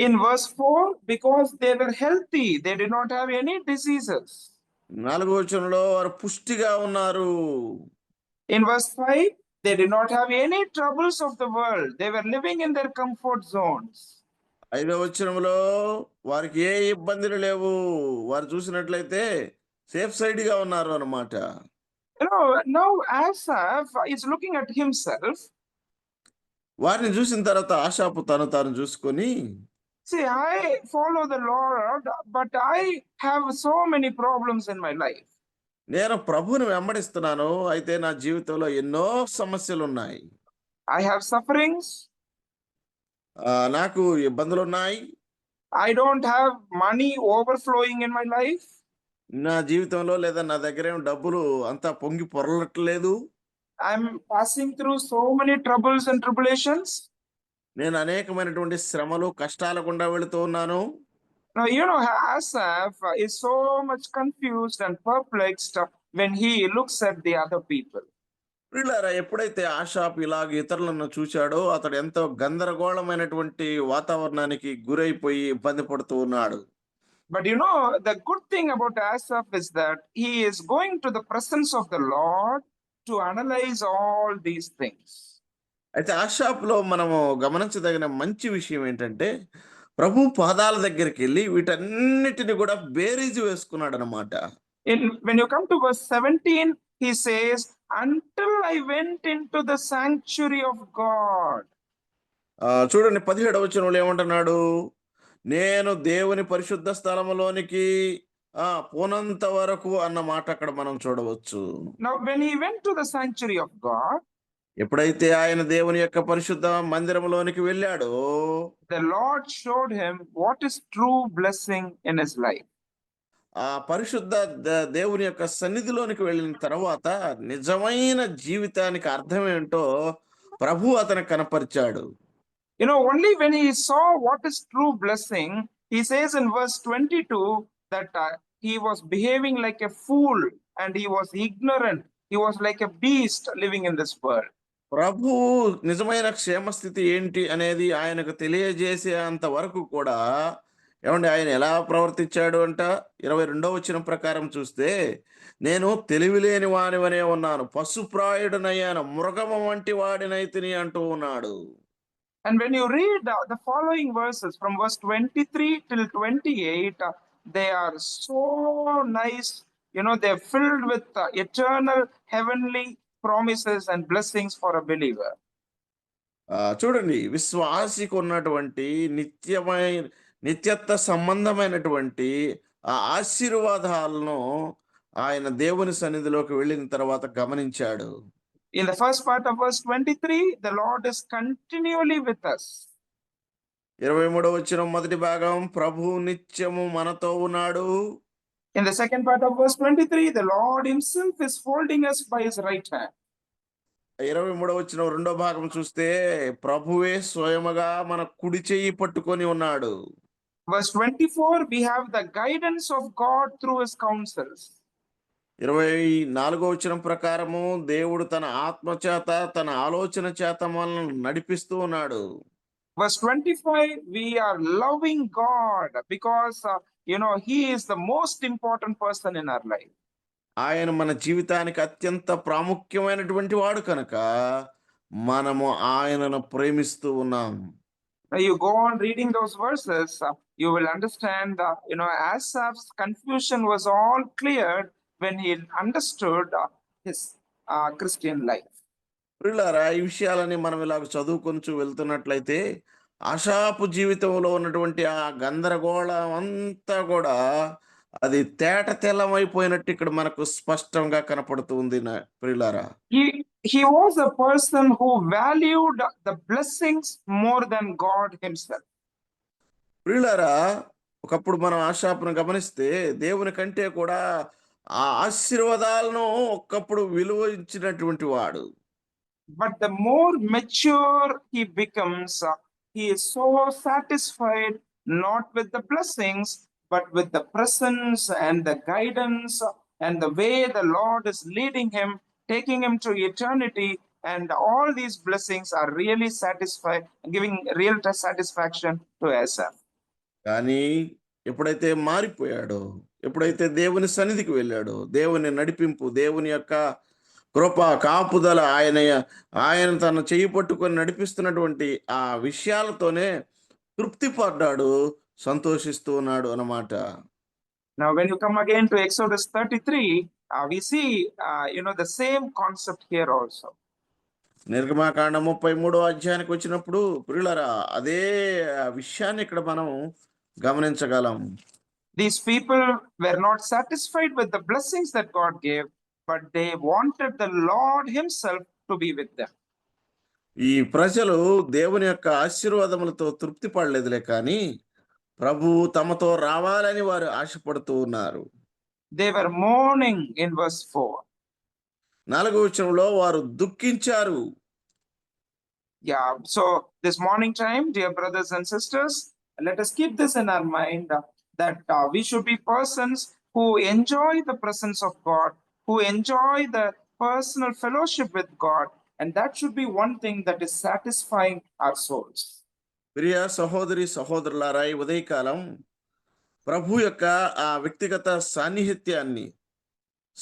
In verse 4, because they were healthy, they did not have any diseases. 4వ వచనంలో వారు పుష్టిగా ఉన్నారు. In verse 5, they did not have any troubles of the world. They were living in their comfort zones. 5వ వచనంలో వారికి ఏ ఇబ్బందులు లేవు. వారు చూసినట్లయితే సేఫ్ సైడ్ గా ఉన్నారు అన్నమాట. Now Asaph is looking at himself. వారిని చూసిన తర్వాత ఆషాపు తాను చూసుకొని, See, I follow the Lord, but I have so many problems in my life. నేను ప్రభువుని వెంబడిస్తున్నాను, అయితే నా జీవితంలో ఎన్నో సమస్యలు ఉన్నాయి. I have sufferings. నాకు ఇబ్బందులు ఉన్నాయి. I don't have money overflowing in my life. నా జీవితంలో లేదా నా దగ్గర ఏం డబ్బులు అంతా పొంగి పొరలట్లేదు. I'm passing through so many troubles and tribulations. నేను అనేకమైనటువంటి శ్రమలు కష్టాల గుండా వెళుతూ ఉన్నాను. Now, Asaph is so much confused and perplexed when he looks at the other people. ప్రియులారా, ఎప్పుడైతే ఆషాపు ఇలాగ ఇతరులను చూశాడో అతడు ఎంతో గందరగోళమైనటువంటి వాతావరణానికి గురైపోయి ఇబ్బంది పడుతూ ఉన్నాడు. But the good thing about Asaph is that he is going to the presence of the Lord to analyze all these things. అయితే ఆషాపులో మనము గమనించదగిన మంచి విషయం ఏంటంటే, ప్రభు పాదాల దగ్గరికి వెళ్ళి వీటన్నిటిని కూడా బేరీజు వేసుకున్నాడు అన్నమాట. When you come to verse 17, he says, until I went into the sanctuary of God. చూడండి 17వ వచనంలో ఏమంటున్నాడు? నేను దేవుని పరిశుద్ధ స్థలములోనికి పోనంత వరకు అన్న మాట అక్కడ మనం చూడవచ్చు. Now, when he went to the sanctuary of God, ఎప్పుడైతే ఆయన దేవుని యొక్క పరిశుద్ధ మందిరంలోనికి వెళ్ళాడో, the Lord showed him what is true blessing in his life. ఆ పరిశుద్ధ దేవుని యొక్క సన్నిధిలోనికి వెళ్ళిన తర్వాత నిజమైన జీవితానికి అర్థం ఏంటో ప్రభు అతనికి కనపరిచాడు. Only when he saw what is true blessing, he says in verse 22 that he was behaving like a fool and he was ignorant. He was like a beast living in this world. ప్రభు నిజమైన క్షేమస్థితి ఏంటి అనేది ఆయనకు తెలియజేసే అంత వరకు కూడా ఆయన ఎలా ప్రవర్తించాడు అంట. 22వ వచనం ప్రకారం చూస్తే, నేను తెలివిలేని వానివనే ఉన్నాను, పశుప్రాయుడనయ్యాను, మృగము వంటి వాడినైతిని అంటూ ఉన్నాడు. And when you read the following verses from verse 23 till 28, they are so nice. They're filled with eternal heavenly promises and blessings for a believer. చూడండి, విశ్వాసికి ఉన్నటువంటి నిత్యత్వ సంబంధమైనటువంటి ఆ ఆశీర్వాదాలను ఆయన దేవుని సన్నిధిలోకి వెళ్ళిన తర్వాత గమనించాడు. In the first part of verse 23, the Lord is continually with us. 23వ వచనం మొదటి భాగం, ప్రభు నిత్యము మనతో ఉన్నాడు. In the second part of verse 23, the Lord himself is holding us by his right hand. 23వ వచనం రెండో భాగం చూస్తే, ప్రభువే స్వయముగా మన కుడి చెయ్యి పట్టుకొని ఉన్నాడు. Verse 24, we have the guidance of God through his counsels. 24వ వచనం ప్రకారము దేవుడు తన ఆత్మ చేత తన ఆలోచన చేత మనల్ని నడిపిస్తూ ఉన్నాడు. Verse 25, we are loving God because he is the most important person in our life. ఆయన మన జీవితానికి అత్యంత ప్రాముఖ్యమైనటువంటి వాడు కనుక మనము ఆయనను ప్రేమిస్తూ ఉన్నాం. You go on reading those verses, you will understand Asaph's confusion was all cleared when he understood his Christian life. ప్రియులారా, ఈ విషయాలని మనం ఇలాగ చదువుకొంచు వెళ్తున్నట్లయితే ఆషాపు జీవితంలో ఉన్నటువంటి ఆ గందరగోళం అంతా కూడా అది తేట తెల్లమైపోయినట్టు ఇక్కడ మనకు స్పష్టంగా కనపడుతుంది ప్రియులారా. He was a person who valued the blessings more than God himself. ప్రియులారా, ఒకప్పుడు మనం ఆశాపును గమనిస్తే దేవుని కంటే కూడా ఆ ఆశీర్వాదాలను ఒకప్పుడు విలువ ఇచ్చినటువంటి వాడు. But the more mature he becomes, he is so satisfied not with the blessings, but with the presence and the guidance and the way the Lord is leading him, taking him to eternity. And all these blessings are really satisfied, giving real satisfaction to Asaph. కానీ ఎప్పుడైతే మారిపోయాడో, ఎప్పుడైతే దేవుని సన్నిధికి వెళ్ళాడో, దేవుని నడిపింపు, దేవుని యొక్క కృప కాపుదల, ఆయన తన చెయ్యి పట్టుకొని నడిపిస్తున్నటువంటి ఆ విషయాలతోనే తృప్తి పడ్డాడు, సంతోషిస్తూ ఉన్నాడు అన్నమాట. Now when you come again to Exodus 33, we see the same concept here also. నిర్గమాకాండం 33వ అధ్యాయానికి వచ్చినప్పుడు ప్రియులారా, అదే విషయాన్ని ఇక్కడ మనం గమనించగలం. These people were not satisfied with the blessings that God gave, but they wanted the Lord himself to be with them. ఈ ప్రజలు దేవుని యొక్క ఆశీర్వాదములతో తృప్తి పడలేదులే, కానీ ప్రభు తమతో రావాలని వారు ఆశపడుతూ ఉన్నారు. They were mourning in verse 4. 4వ వచనంలో వారు దుఃఖించారు. Yeah, so this morning time, dear brothers and sisters, let us keep this in our mind, that we should be persons who enjoy the presence of God, who enjoy the personal fellowship with God, and that should be one thing that is satisfying our souls. ప్రియ సహోదరి సహోదరులారా, ఈ ఉదయకాలం ప్రభు యొక్క ఆ వ్యక్తిగత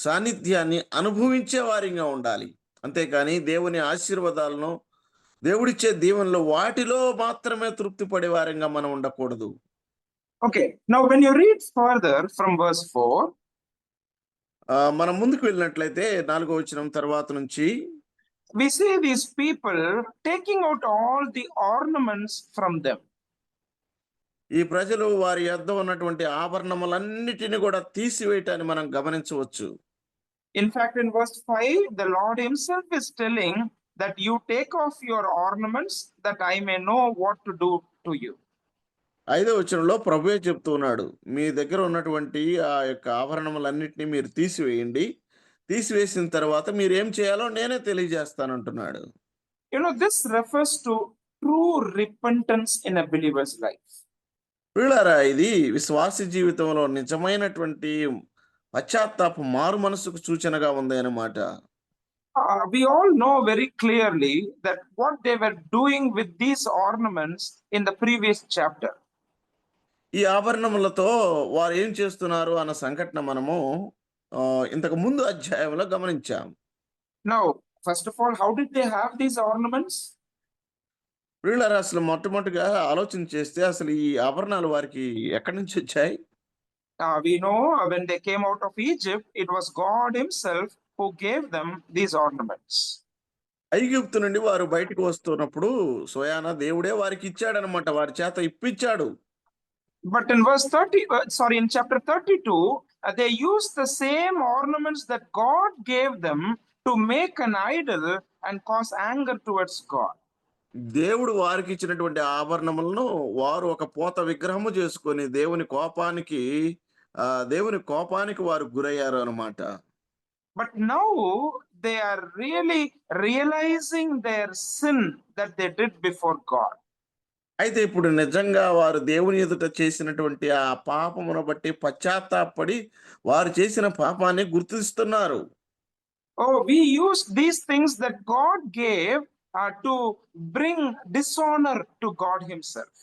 సాన్నిధ్యాన్ని అనుభవించే వారిగా ఉండాలి. అంతేకాని దేవుని ఆశీర్వాదాలను, దేవుడిచ్చే దీవెనలు వాటిలో మాత్రమే తృప్తి పడే వారిగా మనం ఉండకూడదు. Okay, now when you read further from verse 4, మనం ముందుకు వెళ్ళినట్లయితే 4వ వచనం తర్వాత నుంచి we see these people taking out all the ornaments from them. ఈ ప్రజలు వారి యొద్ద ఉన్నటువంటి ఆభరణములన్నిటిని కూడా తీసివేయటాన్ని మనం గమనించవచ్చు. In fact, in verse 5, the Lord himself is telling that you take off your ornaments that I may know what to do to you. 5వ వచనంలో ప్రభువే చెప్తూ ఉన్నాడు, మీ దగ్గర ఉన్నటువంటి ఆ యొక్క ఆభరణములన్నిటిని మీరు తీసివేయండి, తీసివేసిన తర్వాత మీరు ఏం చేయాలో నేనే తెలియజేస్తానంటున్నాడు. This refers to true repentance in a believer's life. ప్రియులారా, ఇది విశ్వాస జీవితంలో నిజమైనటువంటి పశ్చాత్తాప మారు మనసుకు సూచనగా ఉంది అన్నమాట. We all know very clearly that what they were doing with these ornaments in the previous chapter. ఈ ఆభరణములతో వారు ఏం చేస్తున్నారు అన్న సంఘటన మనము ఇంతకు ముందు అధ్యాయంలో గమనించాం. Now, first of all, how did they have these ornaments? ప్రియులారా, అసలు మొట్టమొదటిగా ఆలోచన చేస్తే అసలు ఈ ఆభరణాలు వారికి ఎక్కడి నుంచి వచ్చాయి? We know when they came out of Egypt, it was God himself who gave them these ornaments. ఐగుప్తు నుండి వారు బయటకు వస్తున్నప్పుడు స్వయాన దేవుడే వారికి ఇచ్చాడనమాట, వారి చేత ఇప్పించాడు. But in in chapter 32, they used the same ornaments that God gave them to make an idol and cause anger towards God. దేవుడు వారికి ఇచ్చినటువంటి ఆభరణములను వారు ఒక పోత విగ్రహము చేసుకొని దేవుని కోపానికి వారు గురయ్యారు అన్నమాట. But now they are really realizing their sin that they did before God. అయితే ఇప్పుడు నిజంగా వారు దేవుని ఎదుట చేసినటువంటి ఆ పాపమును బట్టి పశ్చాత్తాపడి వారు చేసిన పాపాన్ని గుర్తిస్తున్నారు. Oh, we use these things that God gave to bring dishonor to God himself.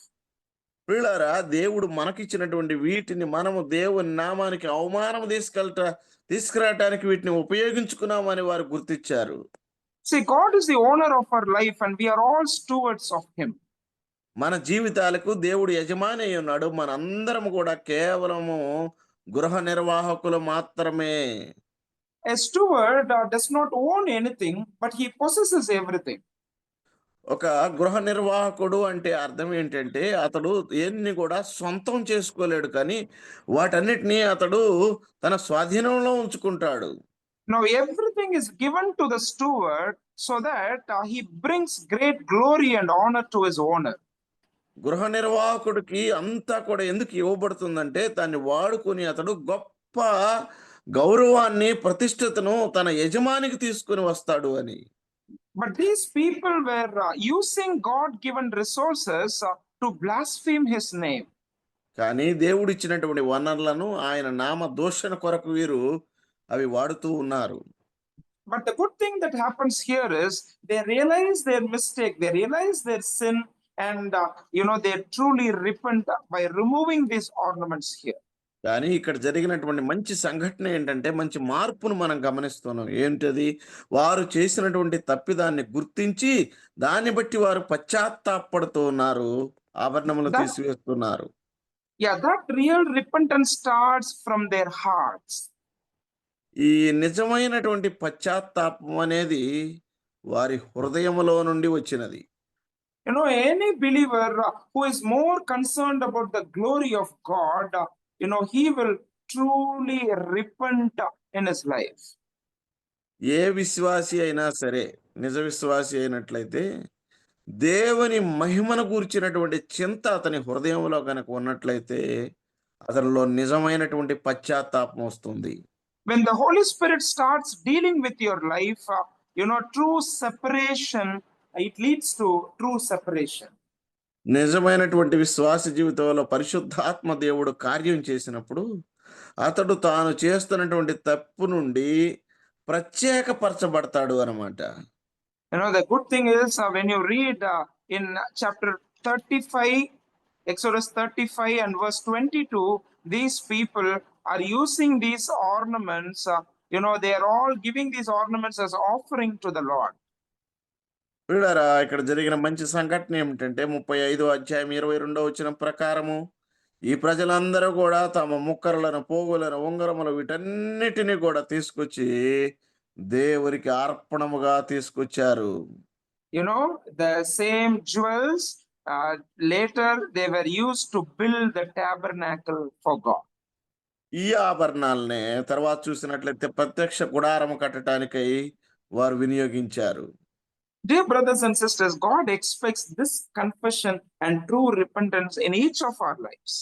ప్రియులారా, దేవుడు మనకిచ్చినటువంటి వీటిని మనము దేవుని నామానికి అవమానం తీసుకురావటానికి వీటిని ఉపయోగించుకున్నామని వారు గుర్తించారు. See, God is the owner of our life and we are all stewards of him. మన జీవితాలకు దేవుడు యజమాని అయి ఉన్నాడు, మనందరం కూడా కేవలము గృహ నిర్వాహకులు మాత్రమే. A steward does not own anything, but he possesses everything. ఒక గృహ నిర్వాహకుడు అంటే అర్థం ఏంటంటే అతడు దేన్ని కూడా సొంతం చేసుకోలేడు, కానీ వాటన్నిటినీ అతడు తన స్వాధీనంలో ఉంచుకుంటాడు. Now everything is given to the steward so that he brings great glory and honor to his owner. గృహ నిర్వాహకుడికి అంతా కూడా ఎందుకు ఇవ్వబడుతుందంటే దాన్ని వాడుకొని అతడు గొప్ప గౌరవాన్ని, ప్రతిష్టతను తన యజమానికి తీసుకుని వస్తాడు అని. But these people were using God-given resources to blaspheme his name. కానీ దేవుడిచ్చినటువంటి వనరులను ఆయన నామ దూషణ కొరకు వీరు అవి వాడుతూ ఉన్నారు. But the good thing that happens here is they realize their mistake, they realize their sin, and they truly repent by removing these ornaments here. కానీ ఇక్కడ జరిగినటువంటి మంచి సంఘటన ఏంటంటే మంచి మార్పును మనం గమనిస్తున్నాం. ఏంటది? వారు చేసినటువంటి తప్పిదాన్ని గుర్తించి దాన్ని బట్టి వారు పశ్చాత్తాపడుతూ ఉన్నారు, ఆభరణములు That- తీసివేస్తున్నారు. Yeah, that real repentance starts from their hearts. ఈ నిజమైనటువంటి పశ్చాత్తాపం అనేది వారి హృదయములో నుండి వచ్చినది. Any believer who is more concerned about the glory of God, he will truly repent in his life. ఏ విశ్వాసి అయినా సరే, నిజ విశ్వాసి అయినట్లయితే దేవుని మహిమను గూర్చినటువంటి చింత అతని హృదయంలో కనుక ఉన్నట్లయితే అతనిలో నిజమైనటువంటి పశ్చాత్తాపం వస్తుంది. When the Holy Spirit starts dealing with your life, true separation, it leads to true separation. నిజమైనటువంటి విశ్వాస జీవితంలో పరిశుద్ధాత్మ దేవుడు కార్యం చేసినప్పుడు అతడు తాను చేస్తున్నటువంటి తప్పు నుండి ప్రత్యేకపరచబడతాడు అన్నమాట. The good thing is when you read in chapter 35, Exodus 35 and verse 22, these people are using these ornaments, they are all giving these ornaments as offering to the Lord. వీళ్ళారా, ఇక్కడ జరిగిన మంచి సంఘటన ఏమిటంటే 35వ అధ్యాయం 22వ వచనం ప్రకారము ఈ ప్రజలందరూ కూడా తమ ముక్కరలను, పోగులను, ఉంగరములు వీటన్నిటిని కూడా తీసుకొచ్చి దేవునికి అర్పణముగా తీసుకొచ్చారు. The same jewels later they were used to build the tabernacle for God. ఈ ఆభరణాలనే తర్వాత చూసినట్లయితే ప్రత్యక్ష గుడారము కట్టడానికై వారు వినియోగించారు. Dear brothers and sisters, God expects this confession and true repentance in each of our lives.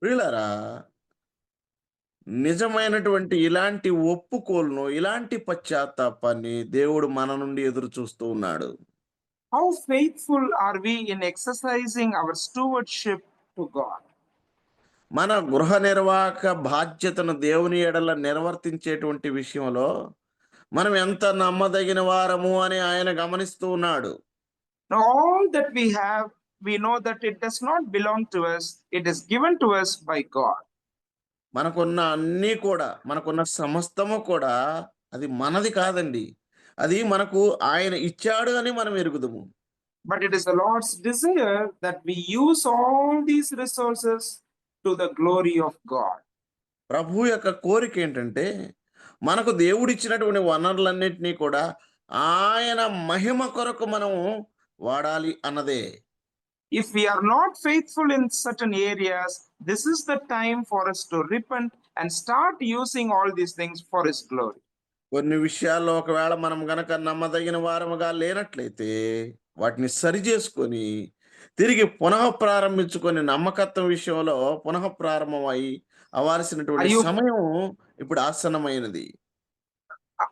వీళ్ళారా, నిజమైనటువంటి ఇలాంటి ఒప్పుకోలును, ఇలాంటి పశ్చాత్తాపాన్ని దేవుడు మన నుండి ఎదురు చూస్తూ ఉన్నాడు. How faithful are we in exercising our stewardship to God? మన గృహ నిర్వాహక బాధ్యతను దేవుని ఎడల నిర్వర్తించేటువంటి విషయంలో మనం ఎంత నమ్మదగిన వారము అని ఆయన గమనిస్తూ ఉన్నాడు. Now all that we have, we know that it does not belong to us, it is given to us by God. మనకున్న అన్నీ కూడా, మనకున్న సమస్తము కూడా అది మనది కాదండి, అది మనకు ఆయన ఇచ్చాడు అని మనం ఎరుగుదుము. But it is the Lord's desire that we use all these resources to the glory of God. ప్రభు యొక్క కోరిక ఏంటంటే మనకు దేవుడిచ్చినటువంటి వనరులన్నిటినీ కూడా ఆయన మహిమ కొరకు మనం వాడాలి అన్నదే. If we are not faithful in certain areas, this is the time for us to repent and start using all these things for His glory. కొన్ని విషయాల్లో ఒకవేళ మనం గనక నమ్మదగిన వారముగా లేనట్లయితే వాటిని సరి చేసుకొని తిరిగి పునః ప్రారంభించుకొని నమ్మకత్వం విషయంలో పునః ప్రారంభమై అవ్వాల్సినటువంటి సమయం ఇప్పుడు ఆసన్నమైనది.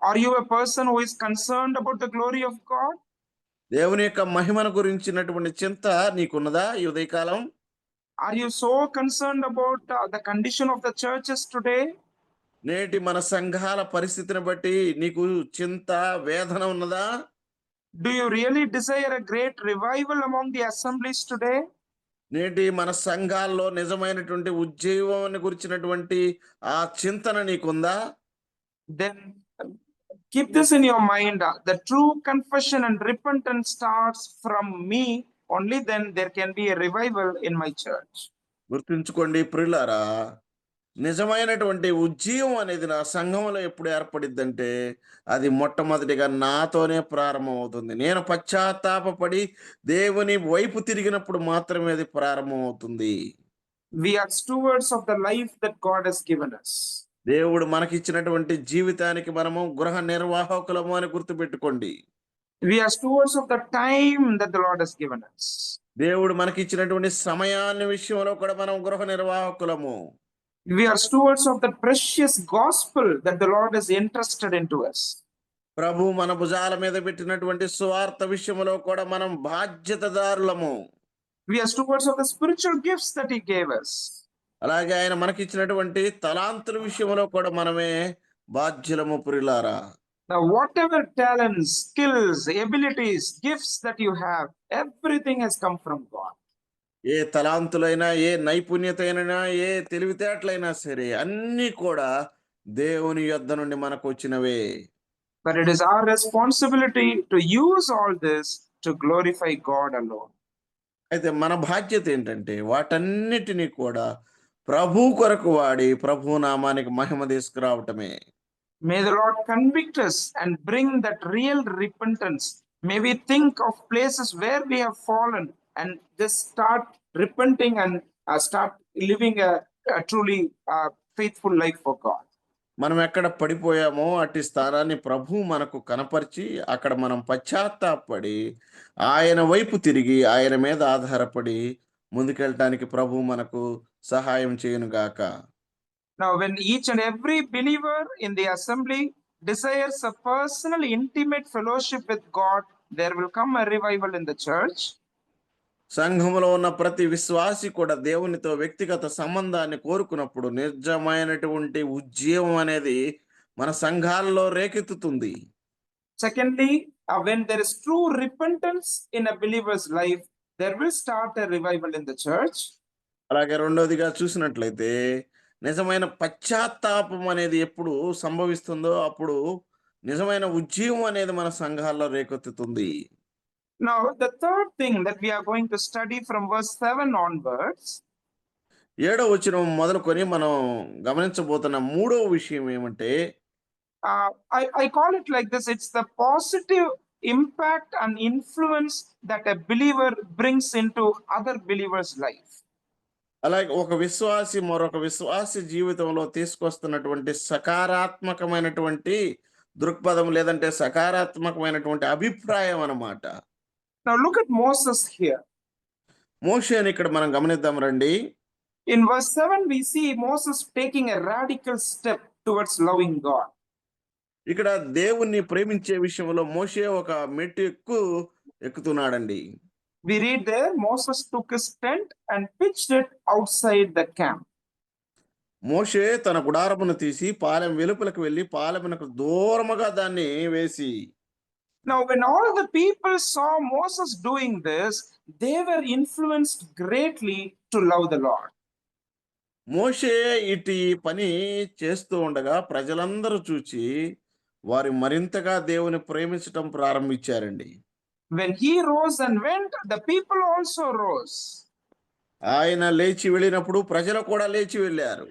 Are you a person who is concerned about the glory of God? దేవుని యొక్క మహిమను గురించినటువంటి చింత నీకున్నదా ఈ ఉదయకాలం? Are you so concerned about the condition of the churches today? నేటి మన సంఘాల పరిస్థితిని బట్టి నీకు చింత, వేదన ఉన్నదా? Do you really desire a great revival among the assemblies today? నేటి మన సంఘాల్లో నిజమైనటువంటి ఉజ్జీవాన్ని గురించినటువంటి ఆ చింతన నీకుందా? Then keep this in your mind. The true confession and repentance starts from me. Only then there can be a revival in my church. గుర్తుంచుకోండి ప్రియులారా, నిజమైనటువంటి ఉజ్జీవం అనేది నా సంఘంలో ఎప్పుడు ఏర్పడిద్దంటే అది మొట్టమొదటిగా నాతోనే ప్రారంభమవుతుంది. నేను పశ్చాత్తాపపడి దేవుని వైపు తిరిగినప్పుడు మాత్రమే అది ప్రారంభమవుతుంది. We are stewards of the life that God has given us. దేవుడు మనకిచ్చినటువంటి జీవితానికి మనము గృహ నిర్వాహకులము అని గుర్తుపెట్టుకోండి. We are stewards of the time that the Lord has given us. దేవుడు మనకిచ్చినటువంటి సమయాన్ని విషయంలో కూడా మనం గృహ నిర్వాహకులము. We are stewards of the precious gospel that the Lord has entrusted into us. ప్రభు మన భుజాల మీద పెట్టినటువంటి సువార్త విషయంలో కూడా మనం బాధ్యతదారులము. We are stewards of the spiritual gifts that He gave us. అలాగే ఆయన మనకిచ్చినటువంటి తలాంతుల విషయంలో కూడా మనమే బాధ్యులము ప్రియులారా. Now, whatever talents, skills, abilities, gifts that you have, everything has come from God. ఏ తలాంతులైనా, ఏ నైపుణ్యతైనా, ఏ తెలివితేటలైనా సరే అన్నీ కూడా దేవుని యొద్ద నుండి మనకు వచ్చినవే. But it is our responsibility to use all this to glorify God alone. అయితే మన బాధ్యత ఏంటంటే వాటన్నిటినీ కూడా ప్రభు కొరకు వాడి ప్రభు నామానికి మహిమ తీసుకురావటమే. May the Lord convict us and bring that real repentance. May we think of places where we have fallen and just start repenting and start living a truly faithful life for God. మనం ఎక్కడ పడిపోయామో అట్టి స్థానాన్ని ప్రభు మనకు కనపరిచి అక్కడ మనం పశ్చాత్తాపడి ఆయన వైపు తిరిగి ఆయన మీద ఆధారపడి ముందుకెళ్ళటానికి ప్రభు మనకు సహాయం చేయునుగాక. Now, when each and every believer in the assembly desires a personal, intimate fellowship with God, there will come a revival in the church. సంఘములో ఉన్న ప్రతి విశ్వాసి కూడా దేవునితో వ్యక్తిగత సంబంధాన్ని కోరుకున్నప్పుడు నిజమైనటువంటి ఉజ్జీవం అనేది మన సంఘాల్లో రేకెత్తుతుంది. Secondly, when there is true repentance in a believer's life, there will start a revival in the church. అలాగే రెండోదిగా చూసినట్లయితే నిజమైన పశ్చాత్తాపం అనేది ఎప్పుడు సంభవిస్తుందో అప్పుడు నిజమైన ఉజ్జీవం అనేది మన సంఘాల్లో రేకెత్తుతుంది. Now, the third thing that we are going to study from verse 7 onwards, 7వ వచనం మొదలుకొని మనం గమనించబోతున్న మూడవ విషయం ఏమంటే I call it like this: it's the positive impact and influence that a believer brings into other believers' life. అలాగే ఒక విశ్వాసి మరొక విశ్వాసి జీవితంలో తీసుకొస్తున్నటువంటి సకారాత్మకమైనటువంటి దృక్పథం లేదంటే సకారాత్మకమైనటువంటి అభిప్రాయం అన్నమాట. Now look at Moses here. మోషేని ఇక్కడ మనం గమనిద్దాం రండి. In verse 7, we see Moses taking a radical step towards loving God. ఇక్కడ దేవుణ్ణి ప్రేమించే విషయంలో మోషే ఒక మెట్టు ఎక్కుతున్నాడండి. We read there, Moses took his tent and pitched it outside the camp. మోషే తన గుడారమును తీసి పాలెం వెలుపలకు వెళ్ళి పాలెమునకు దూరముగా దాన్ని వేసి. Now, when all the people saw Moses doing this, they were influenced greatly to love the Lord. మోషే ఇటు పని చేస్తూ ఉండగా ప్రజలందరూ చూచి వారు మరింతగా దేవుని ప్రేమించటం ప్రారంభించారండి. When he rose and went, the people also rose. ఆయన లేచి వెళ్ళినప్పుడు ప్రజలు కూడా లేచి వెళ్ళారు.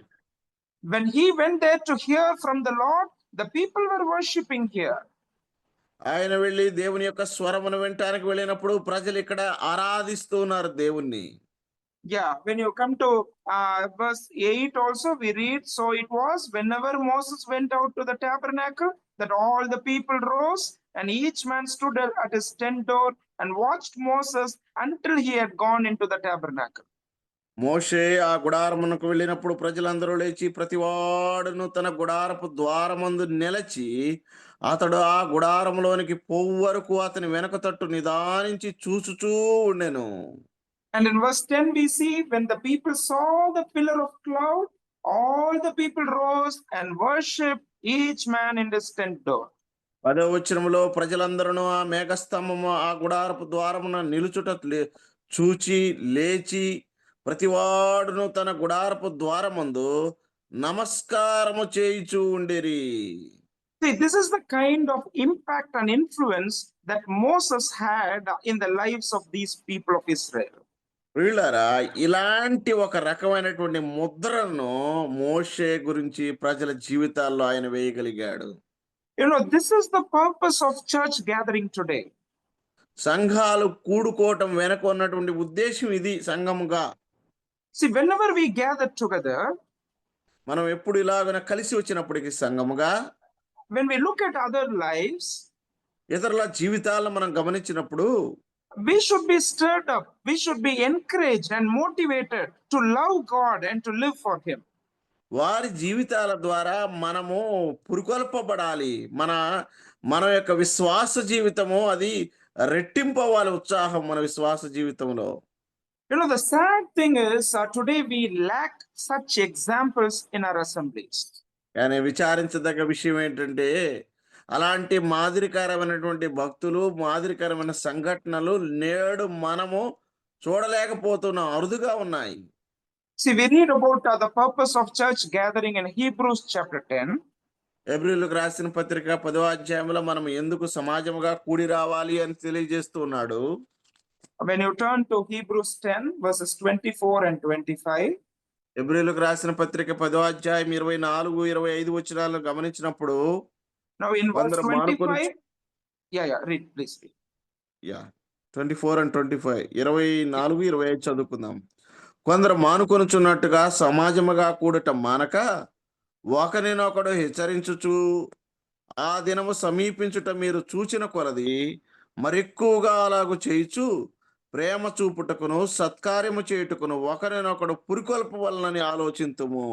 When he went there to hear from the Lord, the people were worshiping here. ఆయన వెళ్ళి దేవుని యొక్క స్వరమును వినటానికి వెళ్ళినప్పుడు ప్రజలు ఇక్కడ ఆరాధిస్తూ ఉన్నారు దేవుణ్ణి. Yeah, when you come to verse 8 also, we read, so it was whenever Moses went out to the tabernacle that all the people rose and each man stood at his tent door and watched Moses until he had gone into the tabernacle. మోషే ఆ గుడారమునకు వెళ్ళినప్పుడు ప్రజలందరూ లేచి ప్రతివాడును తన గుడారపు ద్వారమందు నిలచి అతడు ఆ గుడారములోనికి పోవు వరకు అతని వెనక తట్టు నిదానించి చూచుచూ ఉండెను. And in verse 10 we see, when the people saw the pillar of cloud, all the people rose and worshipped, each man in his tent door. 10వ వచనములో ప్రజలందరూ ఆ మేఘస్తంభము ఆ గుడారపు ద్వారమున నిలుచుట చూచి లేచి ప్రతివాడును తన గుడారపు ద్వారమందు నమస్కారము చేయుచూ ఉండిరి. See, this is the kind of impact and influence that Moses had in the lives of these people of Israel. వీళ్ళారా ఇలాంటి ఒక రకమైనటువంటి ముద్రను మోషే గురించి ప్రజల జీవితాల్లో ఆయన వేయగలిగాడు. This is the purpose of church gathering today. సంఘాలు కూడుకోవటం వెనక ఉన్నటువంటి ఉద్దేశం ఇది. సంఘముగా See, whenever we gather together, మనం ఎప్పుడు ఇలాగన కలిసి వచ్చినప్పటికీ సంఘముగా, when we look at other lives, ఇతరుల జీవితాలను మనం గమనించినప్పుడు we should be stirred up, we should be encouraged and motivated to love God and to live for Him. వారి జీవితాల ద్వారా మనము పురుకొల్పబడాలి. మన యొక్క విశ్వాస జీవితము అది రెట్టింపవ్వాలి. ఉత్సాహం మన విశ్వాస జీవితంలో. The sad thing is today we lack such examples in our assemblies. కానీ విచారించదగ్గ విషయం ఏంటంటే అలాంటి మాదిరికరమైనటువంటి భక్తులు, మాదిరికరమైన సంఘటనలు నేడు మనము చూడలేకపోతున్నాం, అరుదుగా ఉన్నాయి. See, we read about the purpose of church gathering in Hebrews chapter 10. హెబ్రీయులకు రాసిన పత్రిక 10వ అధ్యాయంలో మనం ఎందుకు సమాజముగా కూడి రావాలి అని తెలియజేస్తున్నాడు. When you turn to Hebrews 10 verses 24 and 25. హెబ్రీయులకు రాసిన పత్రిక 10వ అధ్యాయం 24, 25 వచనాలను గమనించినప్పుడు Now in verse 25, read, please read. 24 and 25, 24, 25 చదువుకుందాం. కొందరు మానుకొనుచున్నట్టుగా సమాజముగా కూడట మానక ఒకరినొకడు హెచ్చరించుచు ఆ దినము సమీపించుట మీరు చూచిన కొలది మరెక్కువగా అలాగు చేయుచు ప్రేమ చూపుటకును సత్కార్యము చేయుటకును ఒకరినొకడు పురికొల్పవలనని ఆలోచింతుము.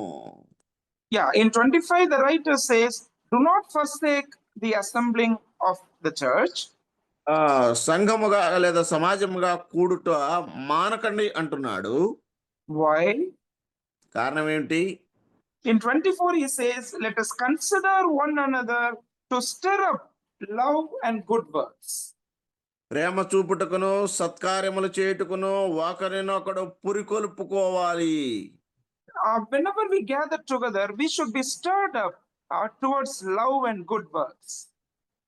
In 25 the writer says, do not forsake the assembling of the church. సంఘముగా లేదా సమాజముగా కూడుట మానకండి అంటున్నాడు. Why? కారణం ఏంటి? In 24 he says, let us consider one another to stir up love and good works. ప్రేమ చూపుటకును సత్కార్యములు చేయుటకును ఒకరినొకడు పురికొల్పుకోవాలి. Whenever we gather together, we should be stirred up towards love and good works.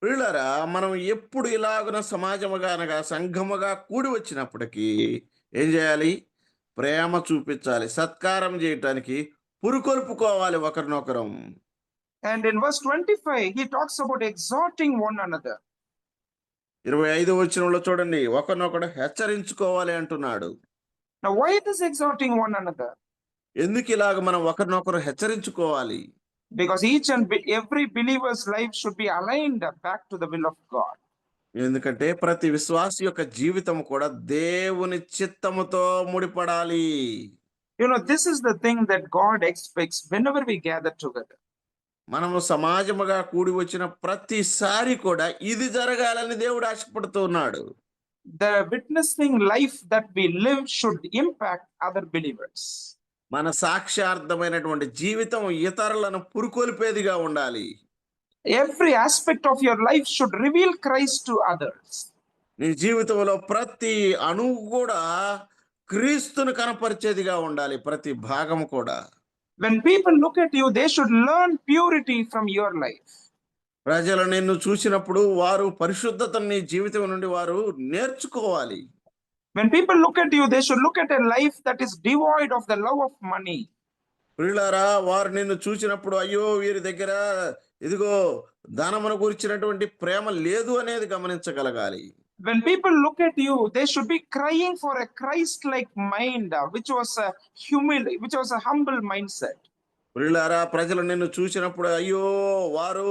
వీళ్ళరా మనం ఎప్పుడు ఇలాగున సమాజముగా అనగా సంఘముగా కూడి వచ్చినప్పటికీ ఏం చేయాలి? ప్రేమ చూపించాలి, సత్కారం చేయటానికి పురుకొల్పుకోవాలి ఒకరినొకరం. And in verse 25 he talks about exhorting one another. 25వ వచనంలో చూడండి, ఒకరినొకడు హెచ్చరించుకోవాలి అంటున్నాడు. Now why this exhorting one another? ఎందుకు ఇలాగ మనం ఒకరినొకరు హెచ్చరించుకోవాలి? Because each and every believer's life should be aligned back to the will of God. ఎందుకంటే ప్రతి విశ్వాసి యొక్క జీవితం కూడా దేవుని చిత్తముతో ముడిపడాలి. This is the thing that God expects whenever we gather together. మనము సమాజముగా కూడి వచ్చిన ప్రతిసారి కూడా ఇది జరగాలని దేవుడు ఆశపడుతున్నాడు. The witnessing life that we live should impact other believers. మన సాక్ష్యార్థమైనటువంటి జీవితం ఇతరులను పురుకొల్పేదిగా ఉండాలి. Every aspect of your life should reveal Christ to others. నీ జీవితంలో ప్రతి అణువు కూడా క్రీస్తును కనపరిచేదిగా ఉండాలి, ప్రతి భాగం కూడా. When people look at you, they should learn purity from your life. ప్రజలు నిన్ను చూసినప్పుడు వారు పరిశుద్ధతను నీ జీవితం నుండి వారు నేర్చుకోవాలి. When people look at you, they should look at a life that is devoid of the love of money. ప్రియులారా, వారు నిన్ను చూసినప్పుడు అయ్యో వీరి దగ్గర ఇదిగో ధనమును గురించినటువంటి ప్రేమ లేదు అనేది గమనించగలగాలి. When people look at you, they should be crying for a Christ-like mind, which was a humble mindset. ప్రియులారా, ప్రజలు నిన్ను చూసినప్పుడు అయ్యో వారు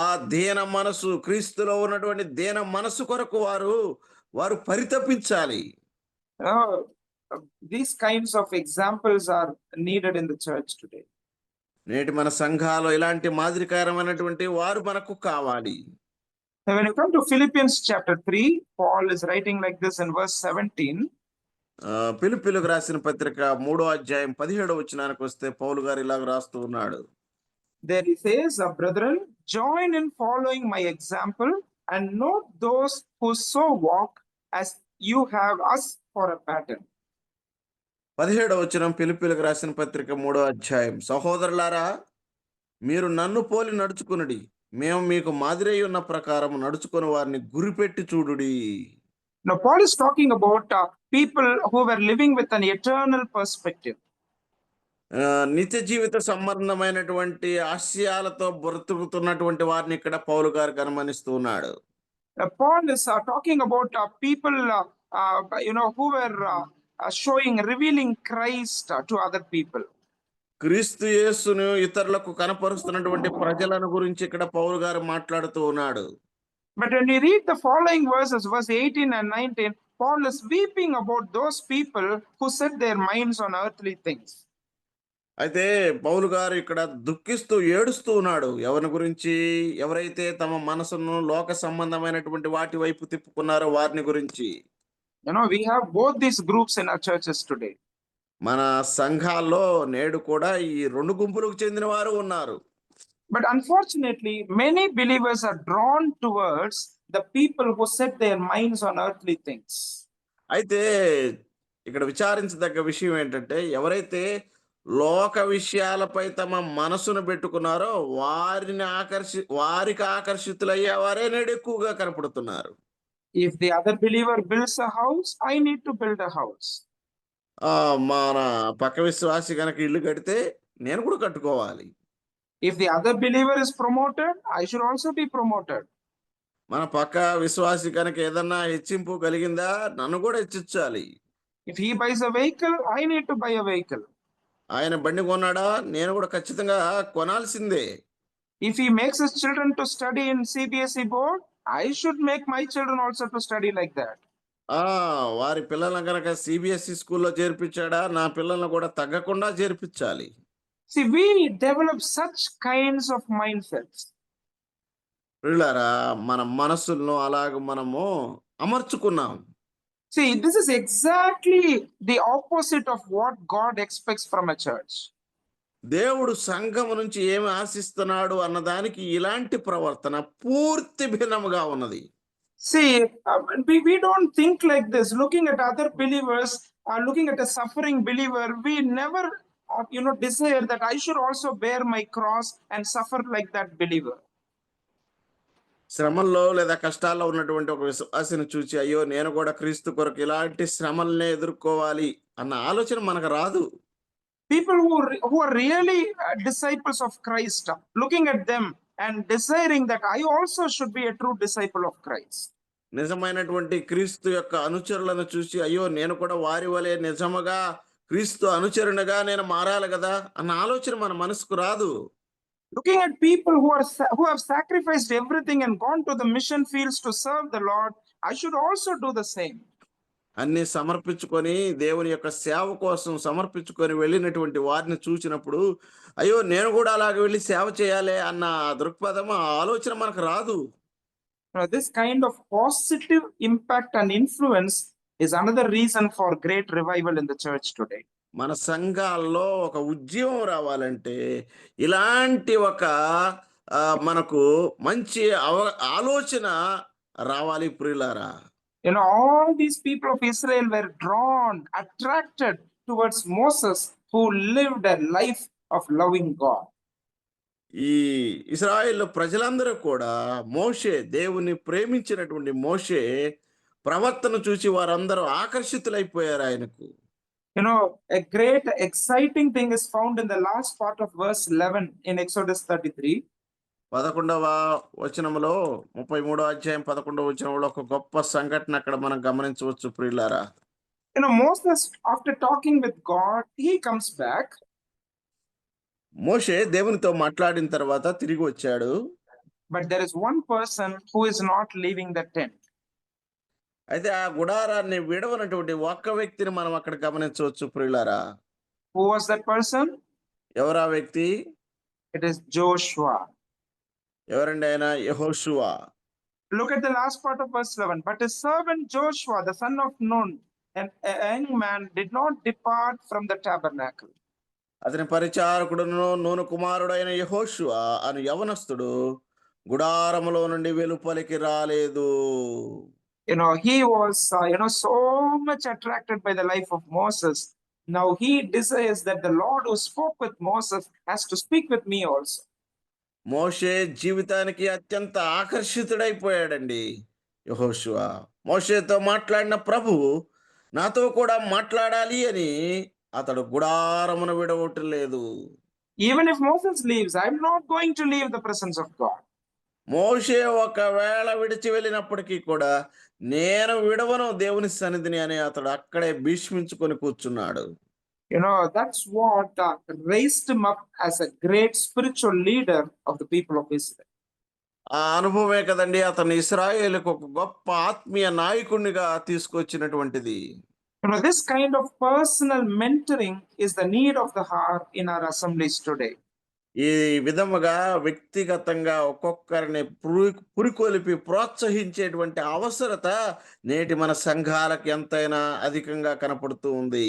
ఆ దీన మనసు, క్రీస్తులో ఉన్నటువంటి దీన మనసు కొరకు వారు పరితపించాలి. These kinds of examples are needed in the church today. నేటి మన సంఘాల్లో ఇలాంటి మాదిరికరమైనటువంటి వారు మనకు కావాలి. When you come to Philippians chapter 3, Paul is writing like this in verse 17. ఫిలిప్పీయులకు రాసిన పత్రిక 3వ అధ్యాయం 17వ వచనానికి వస్తే పౌలు గారు ఇలాగ రాస్తూ ఉన్నాడు. There he says, brethren, join in following my example and note those who so walk as you have us for a pattern. 17వ వచనం ఫిలిప్పీయులకు రాసిన పత్రిక 3వ అధ్యాయం, సహోదరులారా మీరు నన్ను పోలి నడుచుకునుడి, మేము మీకు మాదిరి ఉన్న ప్రకారం నడుచుకుని వారిని గురిపెట్టి చూడుడి. Now, Paul is talking about people who were living with an eternal perspective. నిత్య జీవిత సంబంధమైనటువంటి ఆశయాలతో బ్రతుకుతున్నటువంటి వారిని ఇక్కడ పౌలు గారు గమనిస్తూ ఉన్నాడు. Paul is talking about people, who were revealing Christ to other people. క్రీస్తు యేసును ఇతరులకు కనపరుస్తున్నటువంటి ప్రజలను గురించి ఇక్కడ పౌలు గారు మాట్లాడుతూ ఉన్నాడు. But when you read the following verses, verse 18 and 19, Paul is weeping about those people who set their minds on earthly things. అయితే పౌలు గారు ఇక్కడ దుఃఖిస్తూ ఏడుస్తూ ఉన్నాడు. ఎవరి గురించి? ఎవరైతే తమ మనసును లోక సంబంధమైనటువంటి వాటి వైపు తిప్పుకున్నారో వారిని గురించి. We have both these groups in our churches today. మన సంఘాల్లో నేడు కూడా ఈ రెండు గుంపులకు చెందిన వారు ఉన్నారు. But unfortunately, many believers are drawn towards the people who set their minds on earthly things. అయితే ఇక్కడ విచారించదగ్గ విషయం ఏంటంటే, ఎవరైతే లోక విషయాలపై తమ మనసును పెట్టుకున్నారో వారికి ఆకర్షితులయ్యేవారే నేడు ఎక్కువగా కనపడుతున్నారు. If the other believer builds a house, I need to build a house. మన పక్క విశ్వాసి కనుక ఇల్లు కడితే నేను కూడా కట్టుకోవాలి. If the other believer is promoted, I should also be promoted. మన పక్క విశ్వాసి కనుక ఏదన్నా హెచ్చింపు కలిగిందా, నన్ను కూడా హెచ్చించాలి. If he buys a vehicle, I need to buy a vehicle. ఆయన బండి కొన్నాడా, నేను కూడా ఖచ్చితంగా కొనాల్సిందే. If he makes his children to study in CBSE board, I should make my children also to study like that. వారి పిల్లలను కనుక CBSE స్కూల్లో చేర్పించాడా, నా పిల్లలను కూడా తగ్గకుండా చేర్పించాలి. See, we develop such kinds of mindsets. పిల్లరా, మన మనసులను అలాగ మనము అమర్చుకున్నాం. See, this is exactly the opposite of what God expects from a church. దేవుడు సంఘం నుంచి ఏమి ఆశిస్తున్నాడు అన్నదానికి ఇలాంటి ప్రవర్తన పూర్తి భిన్నముగా ఉన్నది. See, we don't think like this. Looking at other believers, looking at a suffering believer, we never, desire that I should also bear my cross and suffer like that believer. శ్రమల్లో లేదా కష్టాల్లో ఉన్నటువంటి ఒక విశ్వాసిని చూచి, అయ్యో నేను కూడా క్రీస్తు కొరకు ఇలాంటి శ్రమల్నే ఎదుర్కోవాలి అన్న ఆలోచన మనకు రాదు. People who are really disciples of Christ, looking at them and desiring that I also should be a true disciple of Christ. నిజమైనటువంటి క్రీస్తు యొక్క అనుచరులను చూసి, అయ్యో నేను కూడా వారి వలె నిజముగా క్రీస్తు అనుచరునిగా నేను మారాలి కదా అన్న ఆలోచన మన మనసుకు రాదు. Looking at people who have sacrificed everything and gone to the mission fields to serve the Lord, I should also do the same. అన్ని సమర్పించుకొని దేవుని యొక్క సేవ కోసం సమర్పించుకొని వెళ్ళినటువంటి వారిని చూసినప్పుడు, అయ్యో నేను కూడా అలాగే వెళ్ళి సేవ చేయాలి అన్న దృక్పథం, ఆలోచన మనకు రాదు. This kind of positive impact and influence is another reason for great revival in the church today. మన సంఘాల్లో ఒక ఉద్యమం రావాలంటే ఇలాంటి ఒక మనకు మంచి ఆలోచన రావాలి ప్రియులారా. All these people of Israel were drawn, attracted towards Moses, who lived a life of loving God. ఈ ఇశ్రాయేలు ప్రజలందరూ కూడా మోషే, దేవుని ప్రేమించినటువంటి మోషే ప్రవర్తన చూసి వారందరూ ఆకర్షితులైపోయారు ఆయనకు. A great exciting thing is found in the last part of verse 11 in Exodus 33. 11వ వచనంలో 33వ అధ్యాయం 11వ వచనంలో ఒక గొప్ప సంఘటన అక్కడ మనం గమనించవచ్చు ప్రియులారా. Moses, after talking with God, he comes back. మోషే దేవునితో మాట్లాడిన తర్వాత తిరిగి వచ్చాడు. But there is one person who is not leaving the tent. అయితే ఆ గుడారాన్ని విడవనటువంటి ఒక్క వ్యక్తిని మనం అక్కడ గమనించవచ్చు ప్రియులారా. Who was that person? ఎవరా వ్యక్తి? It is Joshua. ఎవరండి ఆయన? యెహోషువ. Look at the last part of verse 11. But his servant Joshua, the son of Nun, a young man, did not depart from the tabernacle. అతని పరిచారకుడును నూను కుమారుడైన యెహోషువ అను యవనస్తుడు గుడారములో నుండి వెలుపలికి రాలేదు. He was, so much attracted by the life of Moses. Now he desires that the Lord who spoke with Moses has to speak with me also. మోషే జీవితానికి అత్యంత ఆకర్షితుడైపోయాడండి. యెహోషువ. మోషేతో మాట్లాడిన ప్రభువు నాతో కూడా మాట్లాడాలి అని అతడు గుడారమును విడవట్లేదు. Even if Moses leaves, I'm not going to leave the presence of God. మోషే ఒకవేళ విడిచి వెళ్ళినప్పటికీ కూడా నేను విడవను దేవుని సన్నిధిని అని అతడు అక్కడే భీష్మించుకొని కూర్చున్నాడు. You know, that's what raised him up as a great spiritual leader of the people of Israel. ఆ అనుభవమే కదండి అతను ఇశ్రాయేలుకు ఒక గొప్ప ఆత్మీయ నాయకునిగా తీసుకొచ్చినటువంటిది. You know, this kind of personal mentoring is the need of the hour in our assemblies today. ఈ విధముగా వ్యక్తిగతంగా ఒక్కొక్కరిని పురికొలిపి ప్రోత్సహించేటువంటి అవసరత నేటి మన సంఘాలకు ఎంతైనా అధికంగా కనపడుతూ ఉంది.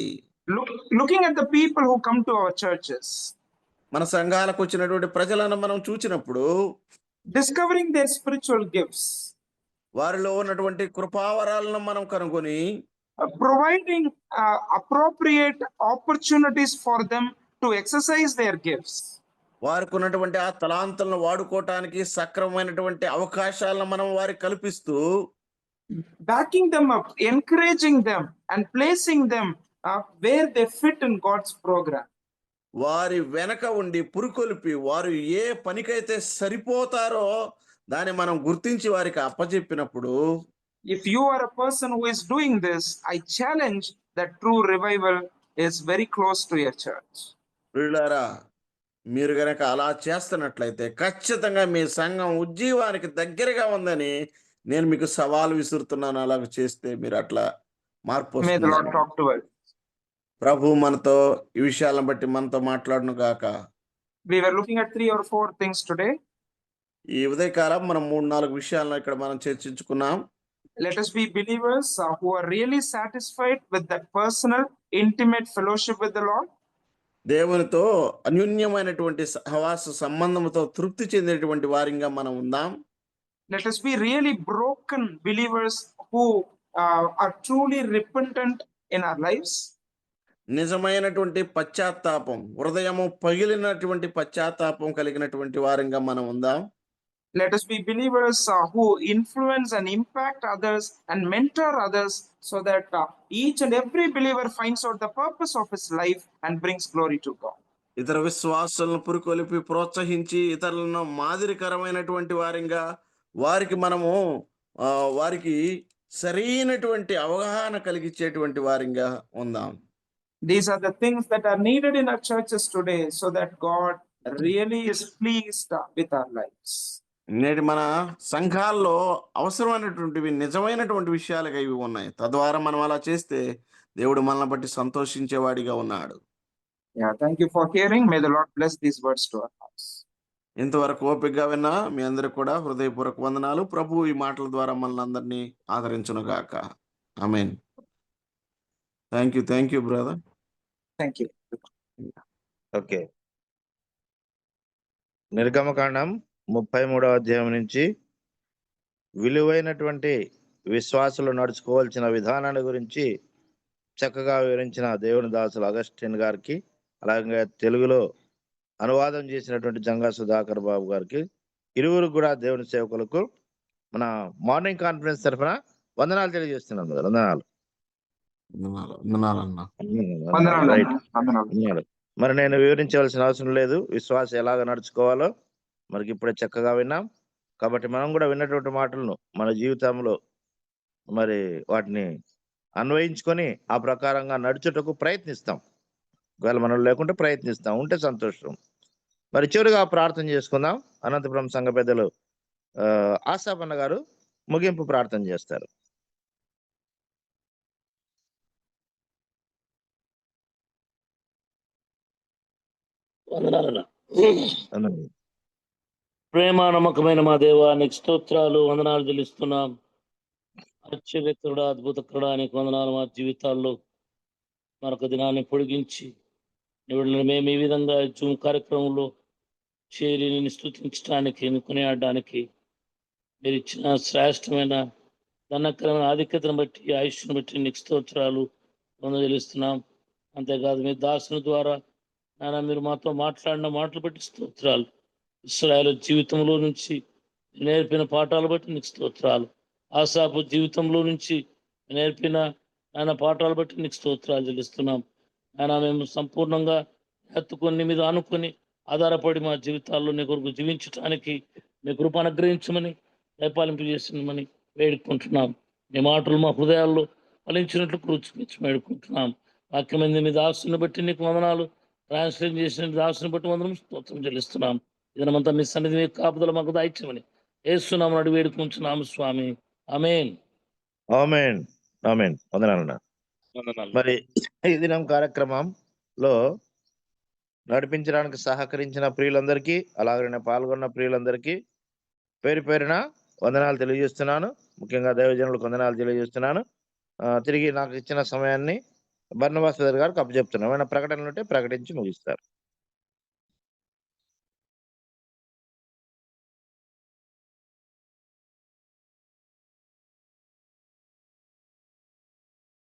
Looking at the people who come to our churches, మన సంఘాలకు వచ్చినటువంటి ప్రజలను మనం చూచినప్పుడు discovering their spiritual gifts, వారిలో ఉన్నటువంటి కృపావరాలను మనం కనుగొని providing appropriate opportunities for them to exercise their gifts, వారికి ఉన్నటువంటి ఆ తలాంతులను వాడుకోవటానికి సక్రమమైనటువంటి అవకాశాలను మనం వారికి కల్పిస్తూ backing them up, encouraging them, and placing them where they fit in God's program. వారి వెనక ఉండి పురుకొల్పి వారు ఏ పనికైతే సరిపోతారో దాన్ని మనం గుర్తించి వారికి అప్పచెప్పినప్పుడు, if you are a person who is doing this, I challenge that true revival is very close to your church. ప్రియులారా, మీరు గనక అలా చేస్తున్నట్లయితే ఖచ్చితంగా మీ సంఘం ఉజ్జీవానికి దగ్గరగా ఉందని నేను మీకు సవాల్ విసురుతున్నాను. అలాగ చేస్తే మీరు అట్లా మార్పు May the Lord వస్తుంది. talk to us. ప్రభు మనతో ఈ విషయాలను బట్టి మనతో మాట్లాడును గాక. We were looking at 3 or 4 things today. ఈ ఉదయకాలం మనం 3-4 విషయాలను ఇక్కడ మనం చర్చించుకున్నాం. Let us be believers who are really satisfied with that personal, intimate fellowship with the Lord. దేవునితో అన్యోన్యమైనటువంటి సహవాస సంబంధంతో తృప్తి చెందేటువంటి వారిగా మనం ఉందాం. Let us be really broken believers who are truly repentant in our lives. నిజమైనటువంటి పశ్చాత్తాపం, హృదయము పగిలినటువంటి పశ్చాత్తాపం కలిగినటువంటి వారిగా మనం ఉందాం. Let us be believers who influence and impact others and mentor others so that each and every believer finds out the purpose of his life and brings glory to God. ఇతర విశ్వాసాలను పురికొలిపి ప్రోత్సహించి ఇతరులను మాదిరికరమైనటువంటి వారిగా వారికి మనము వారికి సరైనటువంటి అవగాహన కలిగించేటువంటి వారిగా ఉందాం. These are the things that are needed in our churches today so that God really is pleased with our lives. నేటి మన సంఘాల్లో అవసరమైనటువంటివి నిజమైనటువంటి విషయాలుగా ఇవి ఉన్నాయి. తద్వారా మనం అలా చేస్తే దేవుడు మనల్ని బట్టి సంతోషించేవాడిగా ఉన్నాడు. Yeah, thank you for hearing. May the Lord bless these words to our hearts. ఇంతవరకు ఓపికగా విన్నా మీ అందరికి కూడా హృదయపూర్వక వందనాలు. ప్రభు ఈ మాటల ద్వారా మనల్ని అందరినీ ఆదరించును గాక. Amen. Thank you brother. Thank you. Okay, నిర్గమకాండం 33వ అధ్యాయం నుంచి విలువైనటువంటి విశ్వాసులు నడుచుకోవాల్సిన విధానాన్ని గురించి చక్కగా వివరించిన దేవుని దాసులు అగస్టిన్ గారికి, అలాగే తెలుగులో అనువాదం చేసినటువంటి జంగా సుధాకర్ బాబు గారికి, ఇరువురు కూడా దేవుని సేవకులకు మన మార్నింగ్ కాన్ఫరెన్స్ తరఫున వందనాలు తెలియజేస్తున్నాం కదా. వందనాలు. రైట్. మరి నేను వివరించవలసిన అవసరం లేదు, విశ్వాసం ఎలాగ నడుచుకోవాలో మనకి ఇప్పుడే చక్కగా విన్నాం. కాబట్టి మనం కూడా విన్నటువంటి మాటలను మన జీవితంలో మరి వాటిని అన్వయించుకొని ఆ ప్రకారంగా నడుచుటకు ప్రయత్నిస్తాం. ఒకవేళ మనం లేకుంటే ప్రయత్నిస్తాం, ఉంటే సంతోషం. మరి చివరిగా ప్రార్థన చేసుకుందాం. అనంతపురం సంఘ పెద్దలు ఆశాపన్న గారు ముగింపు ప్రార్థన చేస్తారు. ప్రేమ నమ్మకమైన మా దేవా, నీకు స్తోత్రాలు వందనాలు చెల్లిస్తున్నాం. ఆశ్చర్యకరుడా, అద్భుతకరుడా, నీకు వందనాలు. మా జీవితాల్లో మరొక దినాన్ని పొడిగించి మేము ఈ విధంగా జూమ్ కార్యక్రమంలో చేరి నేను స్తుతించడానికి, కొనియాడడానికి మీరు ఇచ్చిన శ్రేష్టమైన ధనకరమైన ఆధిక్యతను బట్టి, ఆయుష్ను బట్టి నీకు స్తోత్రాలు చెల్లిస్తున్నాం. అంతేకాదు మీ దాసుని ద్వారా నాయన మీరు మాతో మాట్లాడిన మాటలు బట్టి స్తోత్రాలు. ఇశ్రాయేలు జీవితంలో నుంచి నేర్పిన పాఠాలు బట్టి నీకు స్తోత్రాలు. ఆశాపు జీవితంలో నుంచి నేర్పిన ఆయన పాఠాలు బట్టి నీకు స్తోత్రాలు చెల్లిస్తున్నాం. ఆయన మేము సంపూర్ణంగా ఎత్తుకొని నీ మీద ఆనుకొని ఆధారపడి మా జీవితాల్లో నీ కొరకు జీవించడానికి నీ కృప అనుగ్రహించమని దయపాలింపు చేసినమని వేడుకుంటున్నాం. నీ మాటలు మా హృదయాల్లో ఫలించినట్లు కృషించి వేడుకుంటున్నాం. వాక్యమైన మీ దాసుని బట్టి నీకు వందనాలు, ట్రాన్స్లేట్ చేసిన దాసుని బట్టి వందనం స్తోత్రం చెల్లిస్తున్నాం. ఇదనమంతా నీ సన్నిధి మీ కాపుదల మాకు దాయిచ్చమని ఏస్తున్నాం అడిగి వేడుకుంటున్నాము స్వామి. ఆమేన్. ఆమేన్. ఆమేన్. వందనాలన్నా. వందనాలు. మరి ఈ దినం కార్యక్రమంలో నడిపించడానికి సహకరించిన ప్రియులందరికీ, అలాగనే పాల్గొన్న ప్రియులందరికీ పేరు పేరున వందనాలు తెలియజేస్తున్నాను. ముఖ్యంగా దైవజనులకు వందనాలు తెలియజేస్తున్నాను. తిరిగి నాకు ఇచ్చిన సమయాన్ని బర్నబాస్ గారికి అప్పచెప్తున్నాను. ఏమైనా ప్రకటనలు ఉంటే ప్రకటించి ముగిస్తారు.